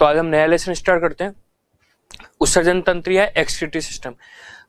आज हम नया लेसन स्टार्ट करते हैं, उत्सर्जन तंत्र या एक्सक्रीटरी सिस्टम।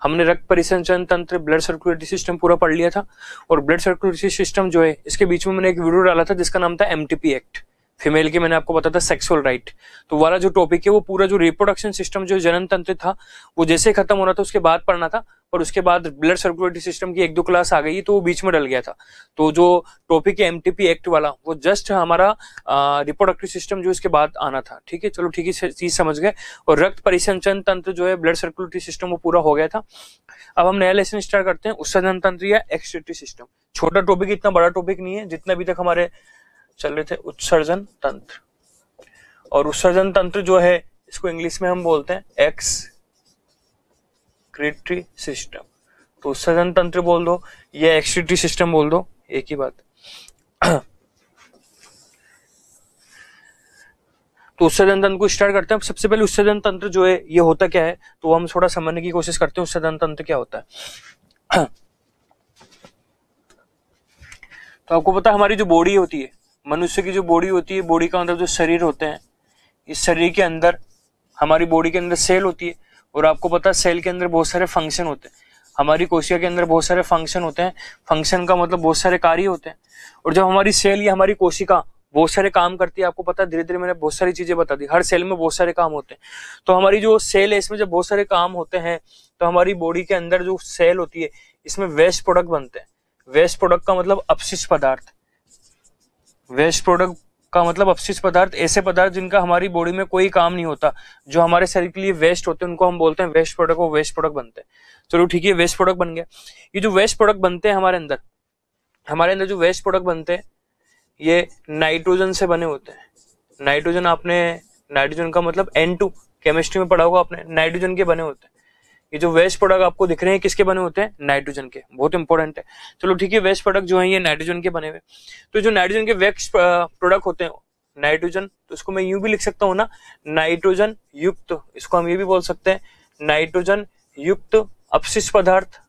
हमने रक्त परिसंचरण तंत्र, ब्लड सर्कुलेटरी सिस्टम पूरा पढ़ लिया था, और ब्लड सर्कुलेटरी सिस्टम जो है इसके बीच में मैंने एक वीडियो डाला था जिसका नाम था एमटीपी एक्ट, फीमेल के मैंने आपको बताया था सेक्सुअल राइट। तो वाला जो टॉपिक है वो पूरा जो रिप्रोडक्शन सिस्टम जो जनन तंत्र था वो जैसे खत्म होना था उसके बाद पढ़ना था, और उसके बाद ब्लड सर्कुलेटरी सिस्टम की 1-2 क्लास आ गई तो वो बीच में डल गया था। तो जो टॉपिक है एमटीपी एक्ट वाला वो जस्ट हमारा रिप्रोडक्टिव सिस्टम जो इसके बाद आना था। ठीक है, चलो ठीक है, चीज समझ गए। और रक्त परिसंचरण तंत्र जो है ब्लड सर्कुलेटरी सिस्टम वो पूरा हो गया था। अब हम नया लेसन स्टार्ट करते हैं, उत्सर्जन तंत्र या एक्सक्रीटरी सिस्टम। छोटा टॉपिक, इतना बड़ा टॉपिक नहीं है जितना अभी तक हमारे चल रहे थे उत्सर्जन तंत्र। और उत्सर्जन तंत्र जो है इसको इंग्लिश में हम बोलते हैं एक्सक्रीटरी सिस्टम। तो उत्सर्जन तंत्र बोल दो या एक्सक्रीटरी सिस्टम बोल दो, एक ही बात। तो उत्सर्जन तंत्र को स्टार्ट करते हैं। सबसे पहले उत्सर्जन तंत्र जो है ये होता क्या है तो हम थोड़ा समझने की कोशिश करते हैं उत्सर्जन तंत्र क्या होता है। तो आपको पता है हमारी जो बॉडी होती है, मनुष्य की जो बॉडी होती है, बॉडी का अंदर जो शरीर होते हैं, इस शरीर के अंदर हमारी बॉडी के अंदर सेल होती है, और आपको पता है सेल के अंदर बहुत सारे फंक्शन होते हैं। हमारी कोशिका के अंदर बहुत सारे फंक्शन होते हैं, फंक्शन का मतलब बहुत सारे कार्य होते हैं। और जब हमारी सेल या हमारी कोशिका बहुत सारे काम करती है, आपको पता है धीरे धीरे मैंने बहुत सारी चीजें बता दी, हर सेल में बहुत सारे काम होते हैं। तो हमारी जो सेल है इसमें जब बहुत सारे काम होते हैं तो हमारी बॉडी के अंदर जो सेल होती है इसमें वेस्ट प्रोडक्ट बनते हैं। वेस्ट प्रोडक्ट का मतलब अपशिष्ट पदार्थ। वेस्ट प्रोडक्ट का मतलब अपशिष्ट पदार्थ, ऐसे पदार्थ जिनका हमारी बॉडी में कोई काम नहीं होता, जो हमारे शरीर के लिए वेस्ट होते हैं, उनको हम बोलते हैं वेस्ट प्रोडक्ट। वो वेस्ट प्रोडक्ट बनते हैं। चलो ठीक है, वेस्ट प्रोडक्ट बन गया। ये जो वेस्ट प्रोडक्ट बनते हैं हमारे अंदर जो वेस्ट प्रोडक्ट बनते हैं ये नाइट्रोजन से बने होते हैं। नाइट्रोजन, आपने नाइट्रोजन का मतलब N2 केमिस्ट्री में पढ़ा होगा आपने, नाइट्रोजन के बने होते हैं। ये जो वेस्ट प्रोडक्ट आपको दिख रहे हैं किसके बने होते हैं? नाइट्रोजन के। बहुत इंपॉर्टेंट है। चलो ठीक है, वेस्ट प्रोडक्ट जो है ये नाइट्रोजन के बने हुए। तो जो नाइट्रोजन के वेस्ट प्रोडक्ट होते हैं नाइट्रोजन, तो इसको मैं यूं भी लिख सकता हूँ ना, नाइट्रोजन युक्त, इसको हम ये भी बोल सकते हैं नाइट्रोजन युक्त अपशिष्ट पदार्थ,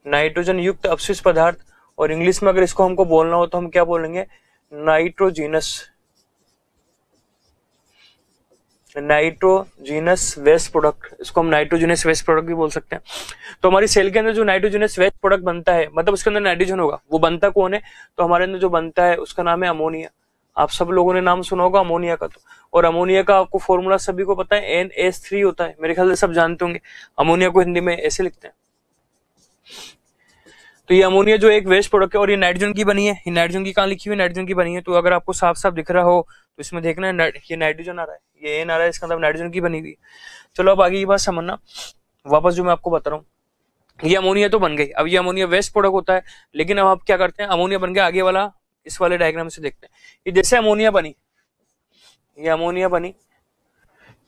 नाइट्रोजन युक्त अपशिष्ट पदार्थ। और इंग्लिश में अगर इसको हमको बोलना हो तो हम क्या बोलेंगे? Nitrogenous waste product. इसको हम नाइट्रोजीनस वेस्ट प्रोडक्ट भी बोल सकते हैं। तो हमारी सेल के अंदर जो नाइट्रोजीनस वेस्ट प्रोडक्ट बनता है, मतलब उसके अंदर नाइट्रोजन होगा, वो बनता कौन है? तो हमारे अंदर जो बनता है उसका नाम है अमोनिया। आप सब लोगों ने नाम सुना होगा अमोनिया का। तो और अमोनिया का आपको फॉर्मूला सभी को पता है, NH3 होता है। मेरे ख्याल से सब जानते होंगे। अमोनिया को हिंदी में ऐसे लिखते हैं। तो ये अमोनिया जो एक वेस्ट प्रोडक्ट है और ये नाइट्रोजन की बनी है। ये नाइट्रोजन की कहाँ लिखी हुई? नाइट्रोजन की बनी है। तो अगर आपको साफ साफ दिख रहा हो तो इसमें देखना है ये नाइट्रोजन आ रहा है, ये N आ रहा है, इसका मतलब नाइट्रोजन की बनी हुई। चलो अब आगे की बात समझना, वापस जो मैं आपको बता रहा हूँ, ये अमोनिया तो बन गई। अब ये अमोनिया वेस्ट प्रोडक्ट होता है, लेकिन अब आप क्या करते हैं? अमोनिया बन गया, आगे वाला इस वाले डायग्राम से देखते हैं। ये जैसे अमोनिया बनी, ये अमोनिया बनी।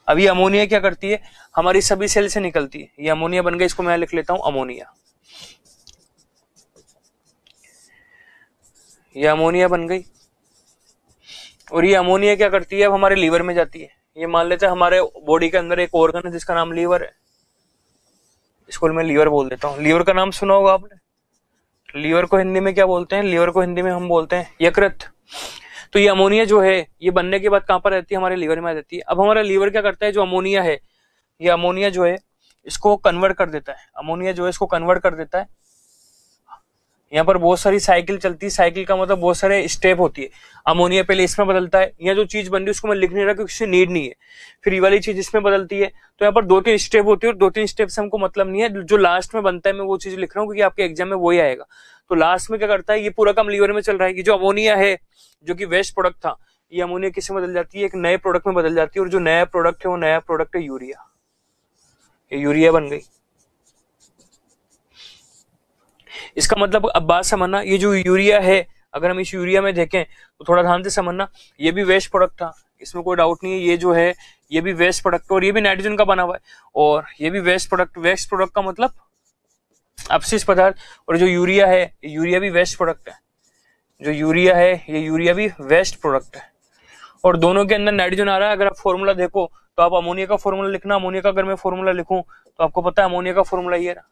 अब ये अमोनिया क्या करती है? हमारी सभी सेल से निकलती है। ये अमोनिया बन गया, इसको मैं लिख लेता हूं अमोनिया। ये अमोनिया बन गई, और ये अमोनिया क्या करती है? अब हमारे लीवर में जाती है। ये मान लेते हैं हमारे बॉडी के अंदर एक ऑर्गन है जिसका नाम लीवर है, इसको मैं लीवर बोल देता हूँ। लीवर का नाम सुना होगा आपने। लीवर को हिंदी में क्या बोलते हैं? लीवर को हिंदी में हम बोलते हैं यकृत। तो ये अमोनिया जो है ये बनने के बाद कहां पर रहती है? हमारे लीवर में आ जाती है। अब हमारा लीवर क्या करता है? जो अमोनिया है, ये अमोनिया जो है इसको कन्वर्ट कर देता है। अमोनिया जो है इसको कन्वर्ट कर देता है। यहाँ पर बहुत सारी साइकिल चलती है। साइकिल का मतलब बहुत सारे स्टेप होती है। अमोनिया पहले इसमें बदलता है। यहाँ जो चीज बन रही है उसको मैं लिख नहीं रहा क्योंकि उससे नीड नहीं है। फिर ये वाली चीज इसमें बदलती है। तो यहाँ पर 2-3 स्टेप होती है, और 2-3 स्टेप से हमको मतलब नहीं है। जो लास्ट में बनता है मैं वो चीज लिख रहा हूँ क्योंकि आपके एग्जाम में वही आएगा। तो लास्ट में क्या करता है? ये पूरा काम लीवर में चल रहा है। ये जो अमोनिया है जो कि वेस्ट प्रोडक्ट था, ये अमोनिया किसमें बदल जाती है? एक नए प्रोडक्ट में बदल जाती है। और जो नया प्रोडक्ट है वो नया प्रोडक्ट है यूरिया। ये यूरिया बन गई। इसका मतलब अब बात समझना, ये जो यूरिया है अगर हम इस यूरिया में देखें तो थोड़ा ध्यान से समझना, ये भी वेस्ट प्रोडक्ट था, इसमें कोई डाउट नहीं है। ये जो है ये भी वेस्ट प्रोडक्ट, और ये भी नाइट्रोजन का बना हुआ है, और ये भी वेस्ट प्रोडक्ट। वेस्ट प्रोडक्ट का मतलब अपशिष्ट पदार्थ। और जो यूरिया है, यूरिया भी वेस्ट प्रोडक्ट है। जो यूरिया है ये यूरिया भी वेस्ट प्रोडक्ट है, और दोनों के अंदर नाइट्रोजन आ रहा है। अगर आप फॉर्मूला देखो तो आप अमोनिया का फॉर्मूला लिखना। अमोनिया का अगर मैं फॉर्मूला लिखूं तो आपको पता है अमोनिया का फॉर्मूला ये रहा,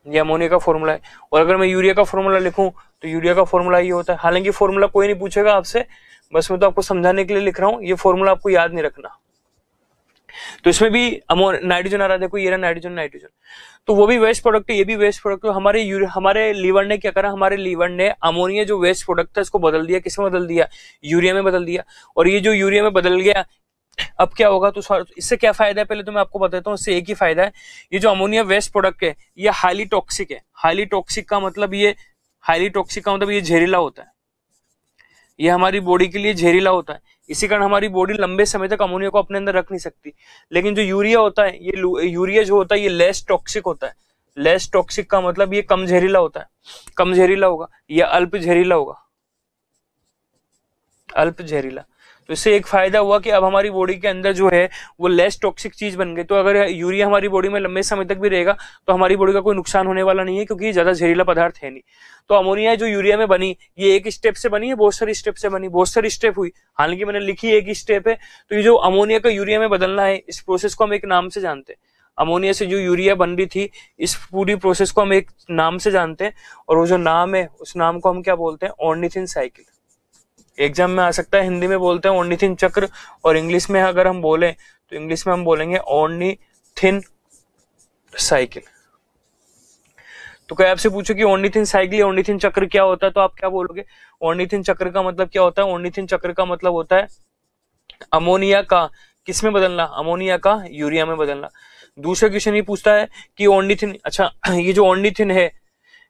ये अमोनिया का फॉर्मूला है। और अगर मैं यूरिया का फॉर्मूला लिखूं तो यूरिया का फॉर्मूला ये होता है। हालांकि फॉर्मूला कोई नहीं पूछेगा आपसे, बस मैं तो आपको समझाने के लिए लिख रहा हूं, ये फॉर्मूला आपको याद नहीं रखना। तो इसमें भी नाइट्रोजन आ रहा है, देखो ये रहा नाइट्रोजन, नाइट्रोजन, तो वो भी वेस्ट प्रोडक्ट है, ये भी वेस्ट प्रोडक्ट है। हमारे लीवर ने क्या करा, हमारे लीवर ने अमोनिया जो वेस्ट प्रोडक्ट था इसको बदल दिया, किसमें बदल दिया, यूरिया में बदल दिया। और ये जो यूरिया में बदल गया, अब क्या होगा, तो इससे क्या फायदा है पहले तो मैं आपको बताता हूँ। इससे एक ही फायदा है, ये जो अमोनिया वेस्ट प्रोडक्ट है ये हाईली टॉक्सिक है। हाईली टॉक्सिक का मतलब ये जहरीला होता है, ये हमारी बॉडी के लिए जहरीला होता है। इसी कारण हमारी बॉडी लंबे समय तक अमोनिया को अपने अंदर रख नहीं सकती। लेकिन जो यूरिया होता है, ये यूरिया जो होता है ये लेस टॉक्सिक होता है। लेस टॉक्सिक का मतलब ये कम जहरीला होता है। कम जहरीला होगा या अल्प जहरीला होगा, अल्प जहरीला। तो इससे एक फायदा हुआ कि अब हमारी बॉडी के अंदर जो है वो लेस टॉक्सिक चीज बन गई। तो अगर यूरिया हमारी बॉडी में लंबे समय तक भी रहेगा तो हमारी बॉडी का कोई नुकसान होने वाला नहीं है, क्योंकि ये ज्यादा जहरीला पदार्थ है नहीं। तो अमोनिया जो यूरिया में बनी, ये एक स्टेप से बनी है, बहुत सारी स्टेप से बनी, बहुत सारी स्टेप हुई। हालांकि मैंने लिखी एक ही स्टेप है। तो ये जो अमोनिया का यूरिया में बदलना है, इस प्रोसेस को हम एक नाम से जानते हैं। अमोनिया से जो यूरिया बन रही थी, इस पूरी प्रोसेस को हम एक नाम से जानते हैं, और वो जो नाम है उस नाम को हम क्या बोलते हैं, ऑर्निथिन साइकिल। एग्जाम में आ सकता है, हिंदी में बोलते हैं ऑर्निथिन चक्र, और इंग्लिश में अगर हम बोलें तो इंग्लिश में हम बोलेंगे ऑर्निथिन साइकिल। तो क्या आपसे पूछो कि ऑर्निथिन साइकिल या ऑर्निथिन चक्र क्या होता है, तो आप क्या बोलोगे, ऑर्निथिन चक्र का मतलब क्या होता है। ऑर्निथिन चक्र का मतलब होता है अमोनिया का किस में बदलना, अमोनिया का यूरिया में बदलना। दूसरा क्वेश्चन ये पूछता है कि ऑर्निथिन, अच्छा ये जो ऑर्निथिन है,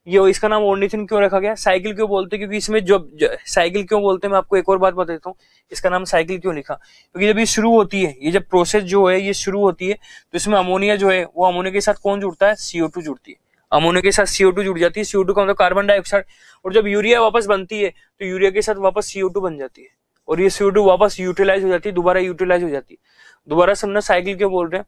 ये इसका नाम ऑर्निथिन क्यों रखा गया, साइकिल क्यों बोलते हैं, क्योंकि इसमें जो साइकिल क्यों बोलते हैं, मैं आपको एक और बात बता देता हूँ इसका नाम साइकिल क्यों लिखा। क्योंकि जब ये शुरू होती है, ये जब प्रोसेस जो है ये शुरू होती है, तो इसमें अमोनिया जो है वो अमोनिया के साथ कौन जुड़ता है, CO2 जुड़ती है। अमोनिया के साथ CO2 जुड़ जाती है, CO2 का मतलब कार्बन डाइऑक्साइड। और जब यूरिया वापस बनती है तो यूरिया के साथ वापस CO2 बन जाती है, और ये CO2 वापस यूटिलाइज हो जाती है, दोबारा यूटिलाइज हो जाती है। दोबारा समझना साइकिल क्यों बोल रहे हैं।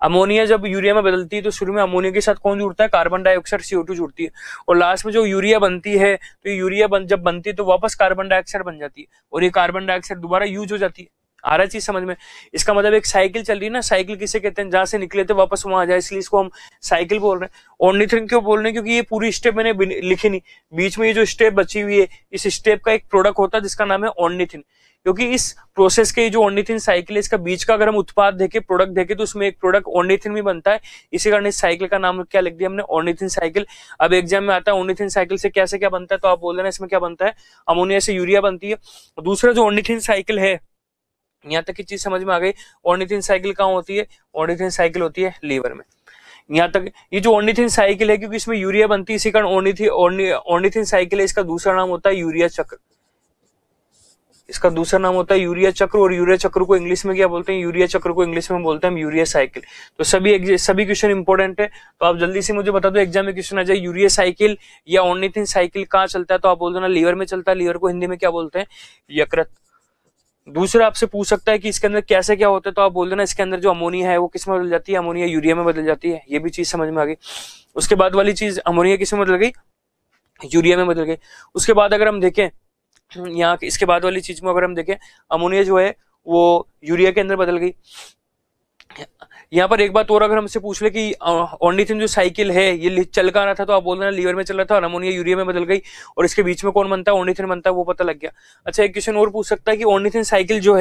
अमोनिया जब यूरिया में बदलती है तो शुरू में अमोनिया के साथ कौन जुड़ता है, कार्बन डाइऑक्साइड, CO2 जुड़ती है, और लास्ट में जो यूरिया बनती है, तो यूरिया जब बनती है तो वापस कार्बन डाइऑक्साइड बन जाती है, और ये कार्बन डाइऑक्साइड दोबारा यूज हो जाती है। आ रहा चीज समझ में। इसका मतलब एक साइकिल चल रही है ना, साइकिल किसे कहते हैं, जहां से निकले थे वापस वहां आ जाए, इसलिए इसको हम साइकिल बोल रहे हैं। ऑर्निथिन क्यों बोल रहे हैं, क्योंकि ये पूरी स्टेप मैंने लिखी नहीं, बीच में ये जो स्टेप बची हुई है, इस स्टेप का एक प्रोडक्ट होता है जिसका नाम है ऑर्निथिन। क्योंकि इस प्रोसेस के जो ऑर्निथिन साइकिल है, इसका बीच का अगर हम उत्पाद देखें, प्रोडक्ट देखें, तो उसमें एक प्रोडक्ट ऑर्निथिन भी बनता है। इसी कारण इस साइकिल का नाम क्या लिख दिया हमने, ऑर्निथिन साइकिल। अब एग्जाम में आता है ऑर्निथिन साइकिल से क्या बनता है, तो आप बोल देना इसमें क्या बनता है, अमोनिया से यूरिया बनती है। दूसरा जो ऑर्निथिन साइकिल है, यहाँ तक की चीज समझ में आ गई। ऑर्निथिन साइकिल कहाँ होती है, ऑर्निथिन साइकिल होती है लीवर में। यहाँ तक ये जो ऑर्निथिन साइकिल है, क्योंकि इसमें यूरिया बनती है, इसी कारण ऑर्निथिन साइकिल है। इसका दूसरा नाम होता है यूरिया चक्र, इसका दूसरा नाम होता है यूरिया चक्र। और यूरिया चक्र को इंग्लिश में क्या बोलते हैं, यूरिया चक्र को इंग्लिश में बोलते हैं यूरिया साइकिल। तो सभी क्वेश्चन इंपॉर्टेंट है, तो आप जल्दी से मुझे बता दो, एग्जाम में क्वेश्चन आ जाए यूरिया साइकिल या ऑर्निथिन साइकिल कहाँ चलता है, तो आप बोल देना लीवर में चलता है। लीवर को हिंदी में क्या बोलते हैं, यकृत। दूसरा आपसे पूछ सकता है कि इसके अंदर कैसे क्या होता है, तो आप बोल देना इसके अंदर जो अमोनिया है वो किस में बदल जाती है, अमोनिया यूरिया में बदल जाती है। ये भी चीज समझ में आ गई। उसके बाद वाली चीज, अमोनिया किस में बदल गई, यूरिया में बदल गई। उसके बाद अगर हम देखें यहाँ इसके बाद वाली चीज में अगर हम देखें, अमोनिया जो है वो यूरिया के अंदर बदल गई। यहाँ पर एक बात और अगर हमसे पूछ ले कि ऑर्निथिन जो साइकिल है ये चल कहाँ रहा था, तो आप बोल देना लीवर में चल रहा था और अमोनिया यूरिया में बदल गई, और इसके बीच में कौन बनता है, ऑर्निथिन बनता है, वो पता लग गया। अच्छा एक क्वेश्चन और पूछ सकता है कि ऑर्निथिन साइकिल जो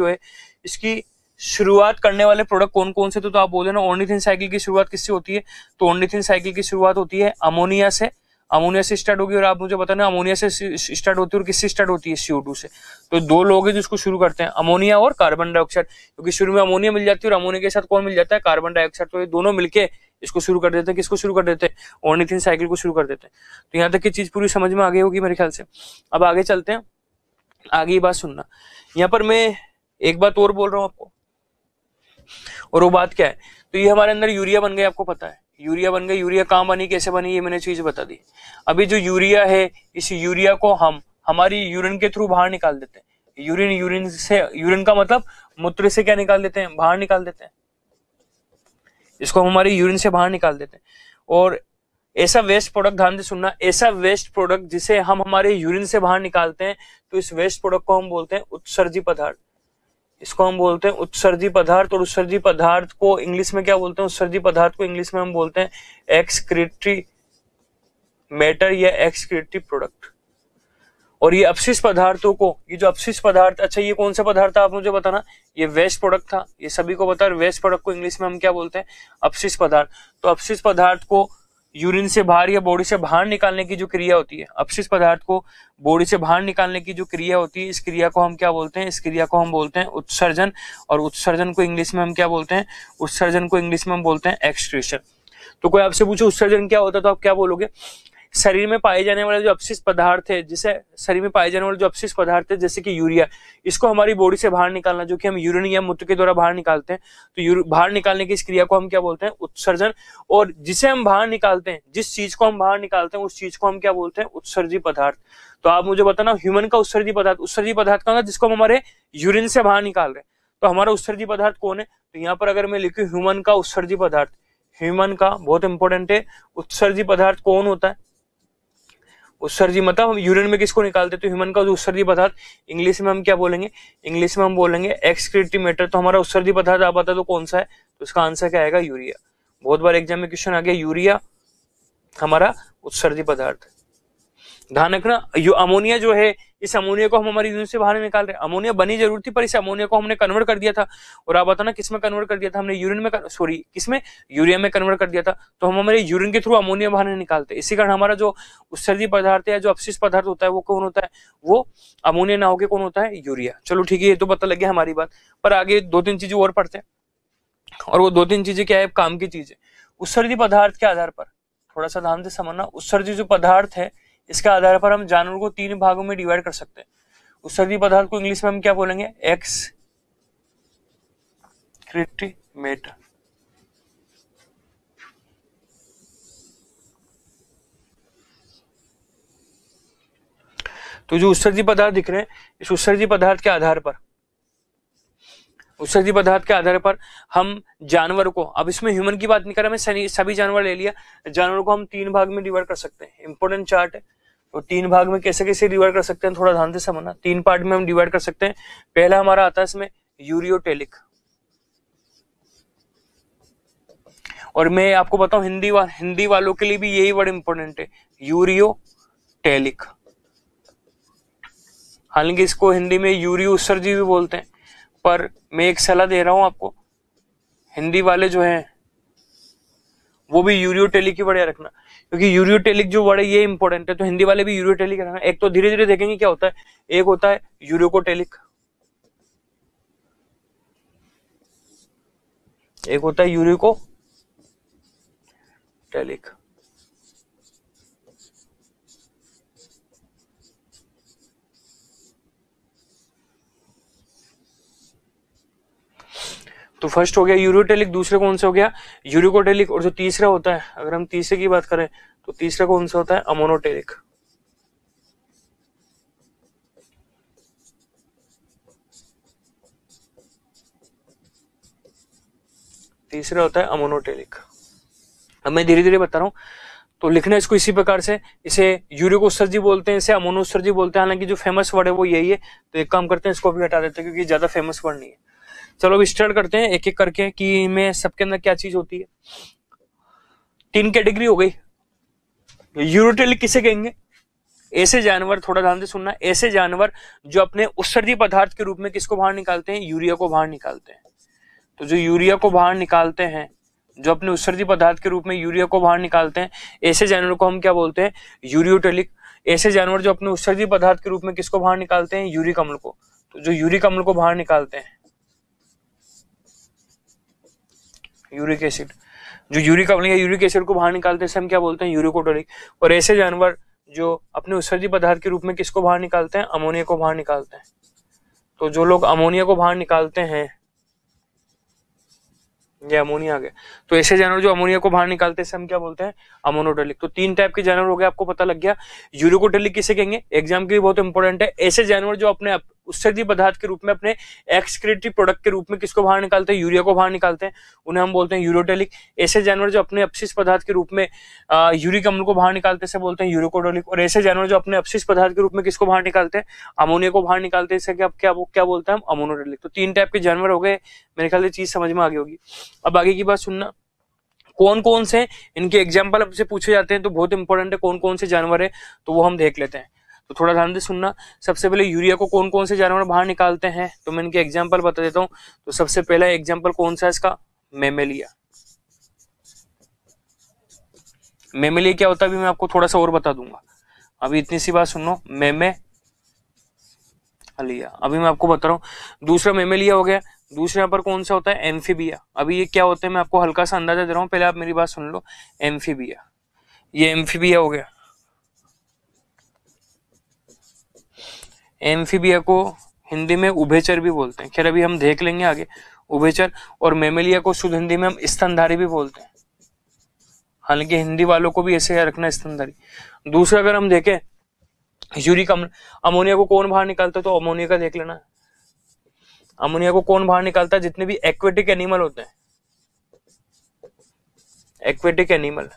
है इसकी शुरुआत करने वाले प्रोडक्ट कौन कौन से, तो आप बोल देना ऑर्निथिन साइकिल की शुरुआत किससे होती है, तो ऑर्निथिन साइकिल की शुरुआत होती है अमोनिया से। अमोनिया से स्टार्ट होगी, और आप मुझे बताना अमोनिया से स्टार्ट होती है और किससे स्टार्ट होती है, CO2 से। तो दो लोग हैं जो इसको शुरू करते हैं, अमोनिया और कार्बन डाइऑक्साइड, क्योंकि शुरू में अमोनिया मिल जाती है और अमोनिया के साथ कौन मिल जाता है, कार्बन डाइऑक्साइड। तो ये दोनों मिलके इसको शुरू कर देते हैं, किसको शुरू कर देते हैं, ऑर्निथिन साइकिल को शुरू कर देते हैं। तो यहाँ तक की चीज पूरी समझ में आ गई होगी मेरे ख्याल से। अब आगे चलते हैं, आगे ये बात सुनना। यहाँ पर मैं एक बात और बोल रहा हूँ आपको, और वो बात क्या है, तो ये हमारे अंदर यूरिया बन गया, आपको पता है यूरिया बन गई। यूरिया कहाँ बनी, कैसे बनी, ये मैंने चीज बता दी। अभी जो यूरिया है, इस यूरिया को हम हमारी यूरिन के थ्रू बाहर निकाल देते हैं। यूरिन का मतलब मूत्र से क्या निकाल देते हैं, बाहर निकाल देते हैं। इसको हम हमारी यूरिन से बाहर निकाल देते हैं। और ऐसा वेस्ट प्रोडक्ट, ध्यान से सुनना, ऐसा वेस्ट प्रोडक्ट जिसे हम हमारे यूरिन से बाहर निकालते हैं, तो इस वेस्ट प्रोडक्ट को हम बोलते हैं उत्सर्जी पदार्थ। इसको हम बोलते हैं उत्सर्जी पदार्थ। और उत्सर्जी पदार्थ को इंग्लिश में क्या बोलते हैं, उत्सर्जी पदार्थ को इंग्लिश में हम बोलते हैं एक्सक्रीटरी मैटर या एक्सक्रीटरी प्रोडक्ट। और ये अपशिष्ट पदार्थों को, ये जो अपशिष्ट पदार्थ, अच्छा ये कौन सा पदार्थ था आप मुझे बताना, ये वेस्ट प्रोडक्ट था, ये सभी को बता, वेस्ट प्रोडक्ट को इंग्लिश में हम क्या बोलते हैं, अपशिष्ट पदार्थ। तो अपशिष्ट पदार्थ को यूरिन से बाहर या बॉडी से बाहर निकालने की जो क्रिया होती है, अपशिष्ट पदार्थ को बॉडी से बाहर निकालने की जो क्रिया होती है, इस क्रिया को हम क्या बोलते हैं, इस क्रिया को हम बोलते हैं उत्सर्जन। और उत्सर्जन को इंग्लिश में हम क्या बोलते हैं, उत्सर्जन को इंग्लिश में हम बोलते हैं एक्सक्रीशन। तो कोई आपसे पूछे उत्सर्जन क्या होता है तो आप क्या बोलोगे, शरीर में पाए जाने वाले जो अपशिष्ट पदार्थ है, जिसे शरीर में पाए जाने वाले जो अपशिष्ट पदार्थ है जैसे कि यूरिया, इसको हमारी बॉडी से बाहर निकालना, जो कि हम यूरिन या मूत्र के द्वारा बाहर निकालते हैं, तो बाहर निकालने की इस क्रिया को हम क्या बोलते हैं, उत्सर्जन। और जिसे हम बाहर निकालते हैं, जिस चीज को हम बाहर निकालते हैं, उस चीज को हम क्या बोलते हैं, उत्सर्जी पदार्थ। तो आप मुझे बताना, ह्यूमन का उत्सर्जी पदार्थ, उत्सर्जी पदार्थ का जिसको हम हमारे यूरिन से बाहर निकाल रहे हैं, तो हमारा उत्सर्जी पदार्थ कौन है। तो यहाँ पर अगर मैं लिखूं ह्यूमन का उत्सर्जी पदार्थ, ह्यूमन का बहुत इंपॉर्टेंट है, उत्सर्जी पदार्थ कौन होता है, उत्सर्जी मतलब हम यूरिन में किसको निकालते हैं, तो ह्यूमन का जो उत्सर्जी पदार्थ इंग्लिश में हम क्या बोलेंगे, इंग्लिश में हम बोलेंगे एक्सक्रीटरी मैटर। तो हमारा उत्सर्जी पदार्थ आप बता दो कौन सा है, तो इसका आंसर क्या आएगा, यूरिया। बहुत बार एग्जाम में क्वेश्चन आ गया, यूरिया हमारा उत्सर्जी पदार्थ। ध्यान रखना, यो अमोनिया जो है, इस अमोनिया को हम हमारी यूरिन से बाहर निकाल रहे हैं। अमोनिया बनी जरूर थी, पर इस अमोनिया को हमने कन्वर्ट कर दिया था। और आप बताना किस में कन्वर्ट कर दिया था, हमने यूरिन में, सॉरी किसमें, यूरिया में कन्वर्ट कर दिया था। तो हम हमारे यूरिन के थ्रू अमोनिया बाहर नहीं निकालते, इसी कारण हमारा जो उत्सर्जी पदार्थ है, जो अपशिष्ट पदार्थ होता है, वो कौन होता है, वो अमोनिया ना होकर कौन होता है, यूरिया। चलो ठीक है, ये तो पता लग गया हमारी बात। पर आगे 2-3 चीजें और पढ़ते हैं, और वो 2-3 चीजें क्या है, काम की चीजें। उत्सर्जी पदार्थ के आधार पर थोड़ा सा ध्यान से समझना, उत्सर्जी जो पदार्थ है, इसके आधार पर हम जानवर को 3 भागों में डिवाइड कर सकते हैं। उत्सर्जी पदार्थ को इंग्लिश में हम क्या बोलेंगे, एक्सक्रीटरी मैटर। तो जो उत्सर्जी पदार्थ दिख रहे हैं, इस उत्सर्जी पदार्थ के आधार पर, उत्सर्जी पदार्थ के आधार पर हम जानवर को, अब इसमें ह्यूमन की बात नहीं कर रहा मैं, सभी जानवर ले लिया, जानवर को हम 3 भाग में डिवाइड कर सकते हैं। इंपॉर्टेंट चार्ट है। तो 3 भाग में कैसे कैसे डिवाइड कर सकते हैं, थोड़ा ध्यान से समझना। 3 पार्ट में हम डिवाइड कर सकते हैं। पहला हमारा आता है इसमें यूरियोटेलिक, और मैं आपको बताऊं हिंदी वालों के लिए भी यही वर्ड इंपॉर्टेंट है, यूरियोटेलिक। हालांकि इसको हिंदी में यूरियो उत्सर्जी भी बोलते हैं, पर मैं एक सलाह दे रहा हूं आपको, हिंदी वाले जो हैं वो भी यूरियोटेलिक ही बढ़िया रखना, क्योंकि यूरियोटेलिक जो वर्ड है ये इंपॉर्टेंट है। तो हिंदी वाले भी यूरियोटेलिक रखना। एक तो धीरे धीरे देखेंगे क्या होता है, एक होता है यूरियोकोटेलिक, एक होता है यूरियोकोटेलिक। तो फर्स्ट हो गया यूरियोटेलिक, दूसरे कौन सा हो गया, यूरियोकोटेलिक, और जो तीसरा होता है, अगर हम तीसरे की बात करें तो तीसरा कौन सा होता है, अमोनोटेरिक। तीसरा होता है अमोनोटेरिक। अब मैं धीरे धीरे बता रहा हूं, तो लिखना इसको इसी प्रकार से, इसे यूरियोकोत्सर्जी बोलते हैं, इसे अमोनोत्सर्जी बोलते हैं। हालांकि जो फेमस वर्ड है वो यही है, तो एक काम करते हैं, इसको भी हटा देते हैं क्योंकि ज्यादा फेमस वर्ड नहीं है। चलो अब स्टार्ट करते हैं एक एक करके कि में सबके अंदर क्या चीज होती है। 3 कैटेगरी हो गई। यूरियोटेलिक किसे कहेंगे, ऐसे जानवर, थोड़ा ध्यान से सुनना, ऐसे जानवर जो अपने उत्सर्जी पदार्थ के रूप में किसको बाहर निकालते हैं, यूरिया को बाहर निकालते हैं। तो जो यूरिया को बाहर निकालते हैं, जो अपने उत्सर्जी पदार्थ के रूप में यूरिया को बाहर निकालते हैं, ऐसे जानवर को हम क्या बोलते हैं, यूरियोटेलिक। ऐसे जानवर जो अपने उत्सर्जी पदार्थ के रूप में किसको बाहर निकालते हैं, यूरिक अम्ल को। तो जो यूरिक अम्ल को बाहर निकालते हैं, यूरिक एसिड, जो यूरिक अम्ल या यूरिक एसिड को बाहर निकालते हैं, हम क्या बोलते हैं, यूरिकोटेलिक। और ऐसे जानवर जो अपने उत्सर्जी पदार्थ के रूप में किसको बाहर निकालते हैं, अमोनिया को बाहर निकालते हैं। तो जो लोग अमोनिया को बाहर निकालते हैं, ये अमोनिया आ गया, तो ऐसे जानवर जो अमोनिया को बाहर निकालते हैं हम क्या बोलते हैं, अमोनोटेलिक। तो 3 टाइप के जानवर हो गए, आपको पता लग गया। यूरिकोटेलिक किसे कहेंगे, एग्जाम के लिए बहुत इंपॉर्टेंट है। ऐसे जानवर जो अपने उत्सर्जी पदार्थ के रूप में, अपने एक्सक्रीटरी प्रोडक्ट के रूप में किसको बाहर निकालते हैं, यूरिया को बाहर निकालते हैं, उन्हें हम बोलते हैं यूरियोटेलिक। ऐसे जानवर जो अपने अपशिष्ट पदार्थ के रूप में यूरिक अम्ल को बाहर निकालते हैं, बोलते हैं यूरिकोटेलिक। और ऐसे जानवर जो अपने अपशिष्ट पदार्थ के रूप में किसको बाहर निकालते हैं, अमोनिया को बाहर निकालते हैं, इसे क्या बोलते हैं हम, अमोनोटेलिक। तो 3 टाइप के जानवर हो गए, मेरे ख्याल से चीज समझ में आ गई होगी। अब आगे की बात सुनना, कौन कौन से इनके एग्जाम्पल आपसे पूछे जाते हैं, तो बहुत इंपॉर्टेंट है कौन कौन से जानवर है, तो वो हम देख लेते हैं। तो थोड़ा ध्यान से सुनना। सबसे पहले यूरिया को कौन कौन से जानवर बाहर निकालते हैं, तो मैं इनके एग्जाम्पल बता देता हूँ। तो सबसे पहला एग्जाम्पल कौन सा है इसका, मेमेलिया। मेमेलिया क्या होता है अभी मैं आपको थोड़ा सा और बता दूंगा, अभी इतनी सी बात सुनो। मेमेलिया अभी मैं आपको बता रहा हूँ। दूसरा मेमेलिया हो गया। दूसरे यहाँ पर कौन सा होता है, एम्फीबिया। अभी ये क्या होता है मैं आपको हल्का सा अंदाजा दे रहा हूँ, पहले आप मेरी बात सुन लो। एम्फीबिया, ये एम्फीबिया हो गया। एम्फीबिया को हिंदी में उभयचर भी बोलते हैं, खैर अभी हम देख लेंगे आगे उभयचर। और मेमेलिया को शुद्ध हिंदी में हम स्तनधारी भी बोलते हैं, हालांकि हिंदी वालों को भी ऐसे रखना स्तनधारी। दूसरा अगर हम देखें यूरिक अम्ल, अमोनिया को कौन बाहर निकालता है, तो अमोनिया का देख लेना। अमोनिया को कौन बाहर निकालता है, जितने भी एक्वेटिक एनिमल होते हैं। एक्वेटिक एनिमल,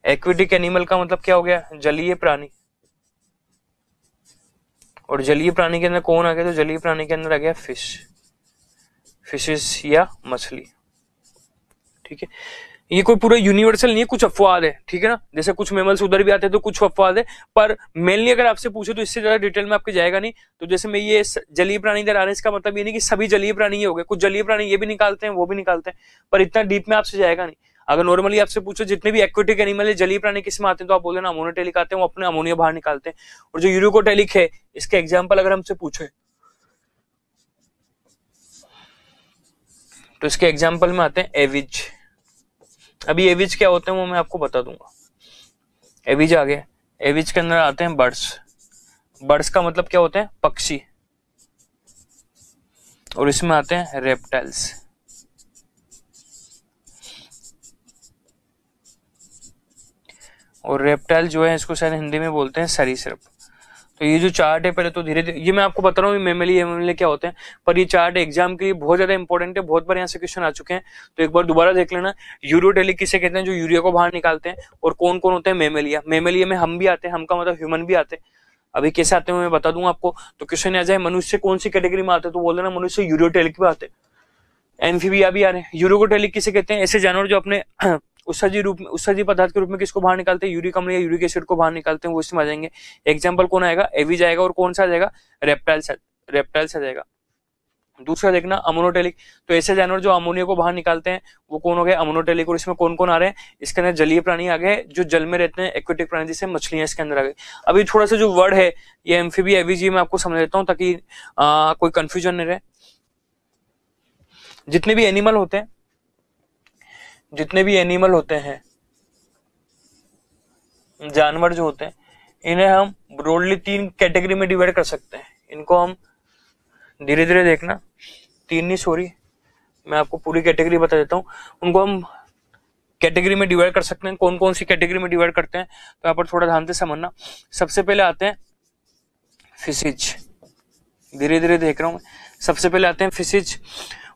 एक्वेटिक एनिमल का मतलब क्या हो गया, जलीय प्राणी। और जलीय प्राणी के अंदर कौन आ गया, तो जलीय प्राणी के अंदर आ गया फिश, फिशेस या मछली। ठीक है, ये कोई पूरा यूनिवर्सल नहीं है, कुछ अपवाद है, ठीक है ना। जैसे कुछ मेमल्स उधर भी आते हैं तो कुछ अपवाद है, पर मेनली अगर आपसे पूछे तो इससे ज्यादा डिटेल में आपके जाएगा नहीं। तो जैसे मैं ये जलीय प्राणी इधर आ रहे हैं, इसका मतलब ये नहीं कि सभी जलीय प्राणी ये हो गए, कुछ जलीय प्राणी ये भी निकालते हैं वो भी निकालते हैं, पर इतना डीप में आपसे जाएगा नहीं। अगर नॉर्मली आपसे पूछो जितने भी एक्वेटिक एनिमल है जलीय प्राणी किस में आते हैं, तो आप बोले ना अमोनोटेलिक आते हैं, वो अपने अमोनिया बाहर निकालते हैं। और जो यूरिकोटेलिक है, इसके एग्जाम्पल अगर हमसे पूछे तो इसके एग्जाम्पल में आते हैं एविज। अभी एविज क्या होते हैं वो मैं आपको बता दूंगा। एविज आ गए, एविज के अंदर आते हैं बर्ड्स। बर्ड्स का मतलब क्या होते हैं, पक्षी। और इसमें आते हैं रेप्टाइल्स। और रेप्टाइल जो है इसको शायद हिंदी में बोलते हैं सरीसृप। तो ये जो चार्ट है, पहले तो धीरे धीरे ये मैं आपको बता रहा हूँ मेमेलिया क्या होते हैं, पर ये चार्ट एग्जाम के लिए बहुत ज्यादा इंपॉर्टेंट है, बहुत बार यहाँ से क्वेश्चन आ चुके हैं, तो एक बार दोबारा देख लेना। यूरियोटेलिक किसे कहते हैं, जो यूरिया को बाहर निकालते हैं। और कौन कौन होते हैं, मेमेलिया। मेमेलिया में हम भी आते हैं, हम का मतलब ह्यूमन भी आते हैं। अभी कैसे आते हैं मैं बता दूंगा आपको। तो क्वेश्चन आ जाए मनुष्य कौन सी कैटेगरी में आते हैं, तो बोल देना मनुष्य यूरियोटेलिक में आते हैं। एम्फीबिया भी आ रहे हैं। यूरिकोटेलिक किसे कहते हैं, ऐसे जानवर जो अपने उत्सर्जी पदार्थ के रूप में किसको बाहर निकालते हैं, यूरिक अम्ल या यूरिक एसिड को बाहर निकालते हैं, वो इसमें आ जाएंगे। एग्जाम्पल कौन आएगा, एविज आएगा। और कौन सा आ जाएगा, रेप्टाइल्स आ जाएगा। दूसरा देखना अमोनोटेलिक, तो ऐसे जानवर जो अमोनिया को बाहर निकालते हैं वो कौन हो गए, अमोनोटेलिक। और इसमें कौन कौन आ रहे हैं, इसके अंदर जलीय प्राणी आ गए, जो जल में रहते हैं, एक्वेटिक प्राणी जैसे मछलियां इसके अंदर आ गई। अभी थोड़ा सा जो वर्ड है ये एम्फीबिया एविज, मैं आपको समझ देता हूँ ताकि कोई कंफ्यूजन नहीं रहे। जितने भी एनिमल होते हैं, जानवर जो होते हैं, इन्हें हम ब्रॉडली 3 कैटेगरी में डिवाइड कर सकते हैं। इनको हम धीरे धीरे देखना, 3 नहीं सॉरी, मैं आपको पूरी कैटेगरी बता देता हूँ। उनको हम कैटेगरी में डिवाइड कर सकते हैं। कौन कौन सी कैटेगरी में डिवाइड करते हैं, तो यहाँ पर थोड़ा ध्यान से समझना। सबसे पहले आते हैं फिशिज, धीरे धीरे देख रहा हूँ। सबसे पहले आते हैं फिशिज।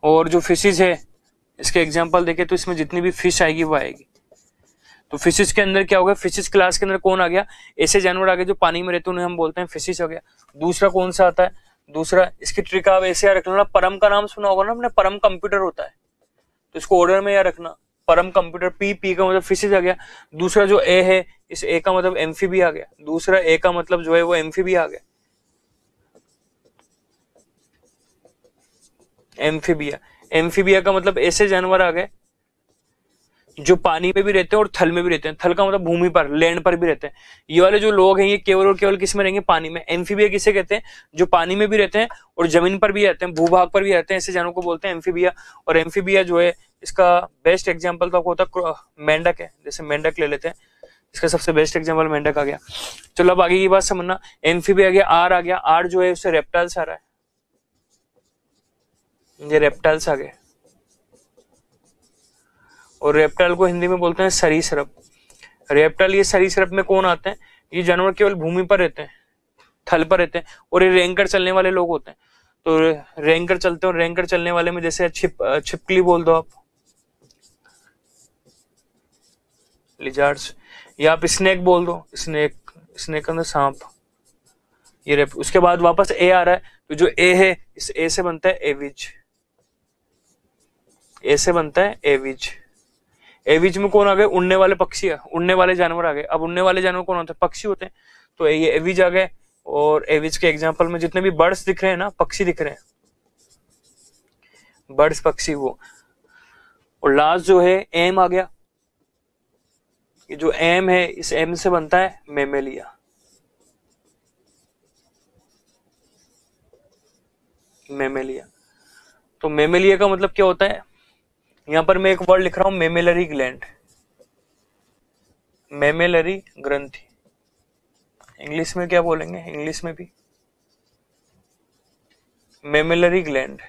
और जो फिशिज है इसके एग्जाम्पल देखे तो इसमें जितनी भी फिश आएगी वो आएगी। तो फिशिज के अंदर क्या होगा, फिशिज क्लास के अंदर कौन आ गया, ऐसे जानवर आ गए जो पानी में रहते हैं, उन्हें हम बोलते हैं फिशिज हो गया। दूसरा कौन सा आता है, दूसरा इसकी ट्रिक आप ऐसे याद रख लेना, परम का नाम सुना होगा ना आपने, परम कंप्यूटर होता है, तो इसको ऑर्डर में याद रखना। परम कंप्यूटर, पी का मतलब फिशिज आ गया। दूसरा जो ए है, इस ए का मतलब एम्फीबिया आ गया। दूसरा ए का मतलब जो है वो एम्फीबिया आ गया, एम्फीबिया। एम्फीबिया का मतलब ऐसे जानवर आ गए जो पानी में भी रहते हैं और थल में भी रहते हैं। थल का मतलब भूमि पर, लैंड पर भी रहते हैं। ये वाले जो लोग हैं ये केवल और केवल किस में रहेंगे, पानी में। एम्फीबिया किसे कहते हैं, जो पानी में भी रहते हैं और जमीन पर भी रहते हैं, भूभाग पर भी रहते हैं, ऐसे जानवरों को बोलते हैं एम्फीबिया। और एम्फीबिया जो है इसका बेस्ट एग्जाम्पल तो होता है मेंढक है। जैसे मेंढक ले लेते हैं, इसका सबसे बेस्ट एग्जाम्पल मेंढक आ गया। चलो अब आगे की बात समझना। एम्फीबिया आ गया, आर आ गया। आर जो है उससे रेप्टाइल्स आ रहा है, ये रेप्टाइल्स आ गए। और रेप्टाइल को हिंदी में बोलते हैं सरीसृप। रेप्टाइल, ये सरीसृप में कौन आते हैं, ये जानवर केवल भूमि पर रहते हैं, थल पर रहते हैं, और ये रेंगकर चलने वाले लोग होते हैं। तो रेंगकर चलते हैं, और रेंगकर चलने वाले में जैसे छिपकली बोल दो आप, लिजार्ड्स, या आप स्नेक बोल दो, स्नेक अंदर सांप, ये उसके बाद वापस ए आ रहा है, तो जो ए है इस ए से बनता है एविज, ए से बनता है एविज। एविज में कौन आ गए, उड़ने वाले पक्षी, उड़ने वाले जानवर आ गए। अब उड़ने वाले जानवर कौन होते हैं, पक्षी होते हैं। तो ये एविज आ गए, और एविज के एग्जाम्पल में जितने भी बर्ड्स दिख रहे हैं ना, पक्षी दिख रहे हैं, बर्ड्स पक्षी वो, और लास्ट जो है एम आ गया। ये जो एम है, इस एम से बनता है मेमेलिया। मेमेलिया, तो मेमेलिया का मतलब क्या होता है, यहां पर मैं एक वर्ड लिख रहा हूं मेमेलरी ग्लैंड, मेमेलरी ग्रंथि। इंग्लिश में क्या बोलेंगे, इंग्लिश में भी मेमेलरी ग्लैंड।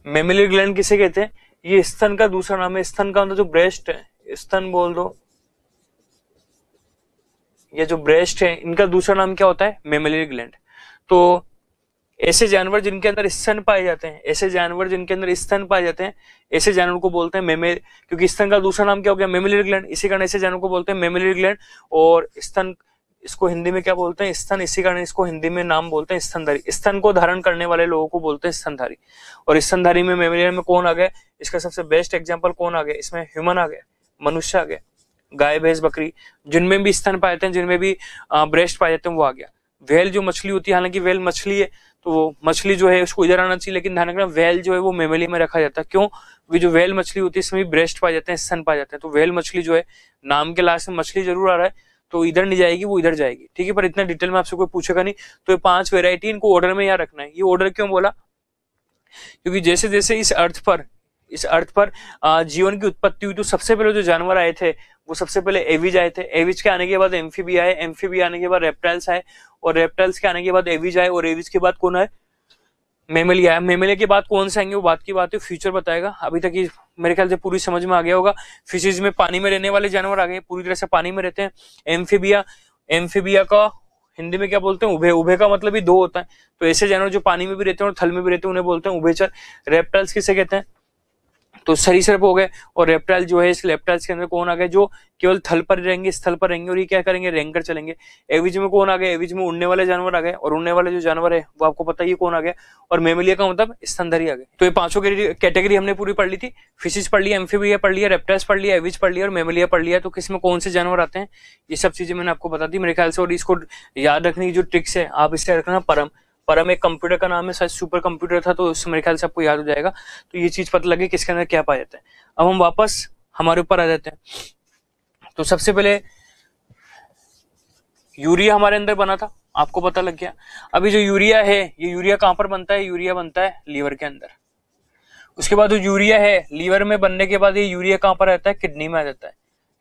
मेमेलरी ग्लैंड किसे कहते हैं, ये स्तन का दूसरा नाम है। स्तन का मतलब जो ब्रेस्ट है, स्तन बोल दो, ये जो ब्रेस्ट है, इनका दूसरा नाम क्या होता है, मेमेलरी ग्लैंड। तो ऐसे जानवर जिनके अंदर स्तन पाए जाते हैं, ऐसे जानवर जिनके अंदर स्तन पाए जाते हैं, ऐसे जानवर को बोलते हैं मेमे, क्योंकि स्तन का दूसरा नाम क्या हो गया, मेमेलरी ग्लैंड, इसी कारण ऐसे जानवर को बोलते हैं मेमेलरी ग्लैंड। और स्तन, इसको हिंदी में क्या बोलते हैं, स्तन, इसी कारण इसको हिंदी में नाम बोलते हैं स्तनधारी। स्तन को धारण करने वाले लोगों को बोलते हैं स्तनधारी। और स्तनधारी में मेमेलियन में कौन आ गया, इसका सबसे बेस्ट एग्जाम्पल कौन आ गया, इसमें ह्यूमन आ गया, मनुष्य आ गया, गाय भैंस बकरी, जिनमें भी स्तन पाए जाते हैं, जिनमें भी ब्रेस्ट पाए जाते हैं, वो आ गया। व्हेल जो मछली होती है, हालांकि व्हेल मछली है, तो वो मछली जो है उसको इधर आना चाहिए, लेकिन ध्यान रखना व्हेल जो है वो मेमेली में रखा जाता है। क्यों, वे जो व्हेल मछली होती है इसमें भी ब्रेस्ट पाए जाते हैं, स्तन पाए जाते हैं। तो व्हेल मछली जो है, नाम के लास्ट में मछली जरूर आ रहा है, तो इधर नहीं जाएगी, वो इधर जाएगी, ठीक है। पर इतना डिटेल में आपसे कोई पूछेगा नहीं। तो ये 5 वेराइटी, इनको ऑर्डर में यहाँ रखना है। ये ऑर्डर क्यों बोला, क्योंकि जैसे जैसे इस अर्थ पर जीवन की उत्पत्ति हुई, तो सबसे पहले जो जानवर आए थे वो सबसे पहले एविज आए थे। एविज के आने के बाद एम्फीबिया आए, एम्फीबिया आने के बाद रेप्टाइल्स आए, और रेप्टाइल्स के आने के बाद एविज आए, और एविज के बाद कौन आए, मेमेलिया आया। मेमेलिया के बाद कौन से आएंगे वो बात की बात है, फ्यूचर बताएगा। अभी तक ये मेरे ख्याल से पूरी समझ में आ गया होगा। फिशेज में पानी में रहने वाले जानवर आ गए, पूरी तरह से पानी में रहते हैं। एम्फीबिया का हिंदी में क्या बोलते हैं, उभय। उभय का मतलब भी 2 होता है, तो ऐसे जानवर जो पानी में भी रहते हैं और थल में भी रहते हैं, उन्हें बोलते हैं उभयचर। रेप्टाइल्स किसे कहते हैं, तो सरीसृप हो गए। और रेप्टाइल जो है, इस रेप्टाइल्स के अंदर कौन आ गए, जो केवल थल पर रहेंगे, स्थल पर रहेंगे, और ये क्या करेंगे, रेंगकर चलेंगे। एविज में कौन आ गए, एविज में उड़ने वाले जानवर आ गए, और उड़ने वाले जो जानवर है वो आपको पता ही कौन आ गया। और मेमेलिया का मतलब स्तनधारी आ गए। तो ये 5 कैटेगरी हमने पूरी पढ़ ली थी। फिशेज पढ़ लिया, एम्फीबिया पढ़ लिया, रेप्टाइल्स पढ़ लिया, एविज पढ़ लिया, और मेमेलिया पढ़ लिया। तो किसमें कौन से जानवर आते हैं, ये सब चीजें मैंने आपको बता दी मेरे ख्याल से। और इसको याद रखने की जो ट्रिक्स है, आप इससे रखना परम एक कंप्यूटर का नाम है, शायद सुपर कंप्यूटर था, तो उससे मेरे ख्याल से आपको याद हो जाएगा। तो ये चीज पता लगे किसके अंदर क्या पाया जाता है। अब हम वापस हमारे ऊपर आ जाते हैं। तो सबसे पहले यूरिया हमारे अंदर बना था, आपको पता लग गया। अभी जो यूरिया है, ये यूरिया कहां पर बनता है, यूरिया बनता है लीवर के अंदर। उसके बाद जो यूरिया है, लीवर में बनने के बाद ये यूरिया कहां पर रहता है, किडनी में आ जाता है।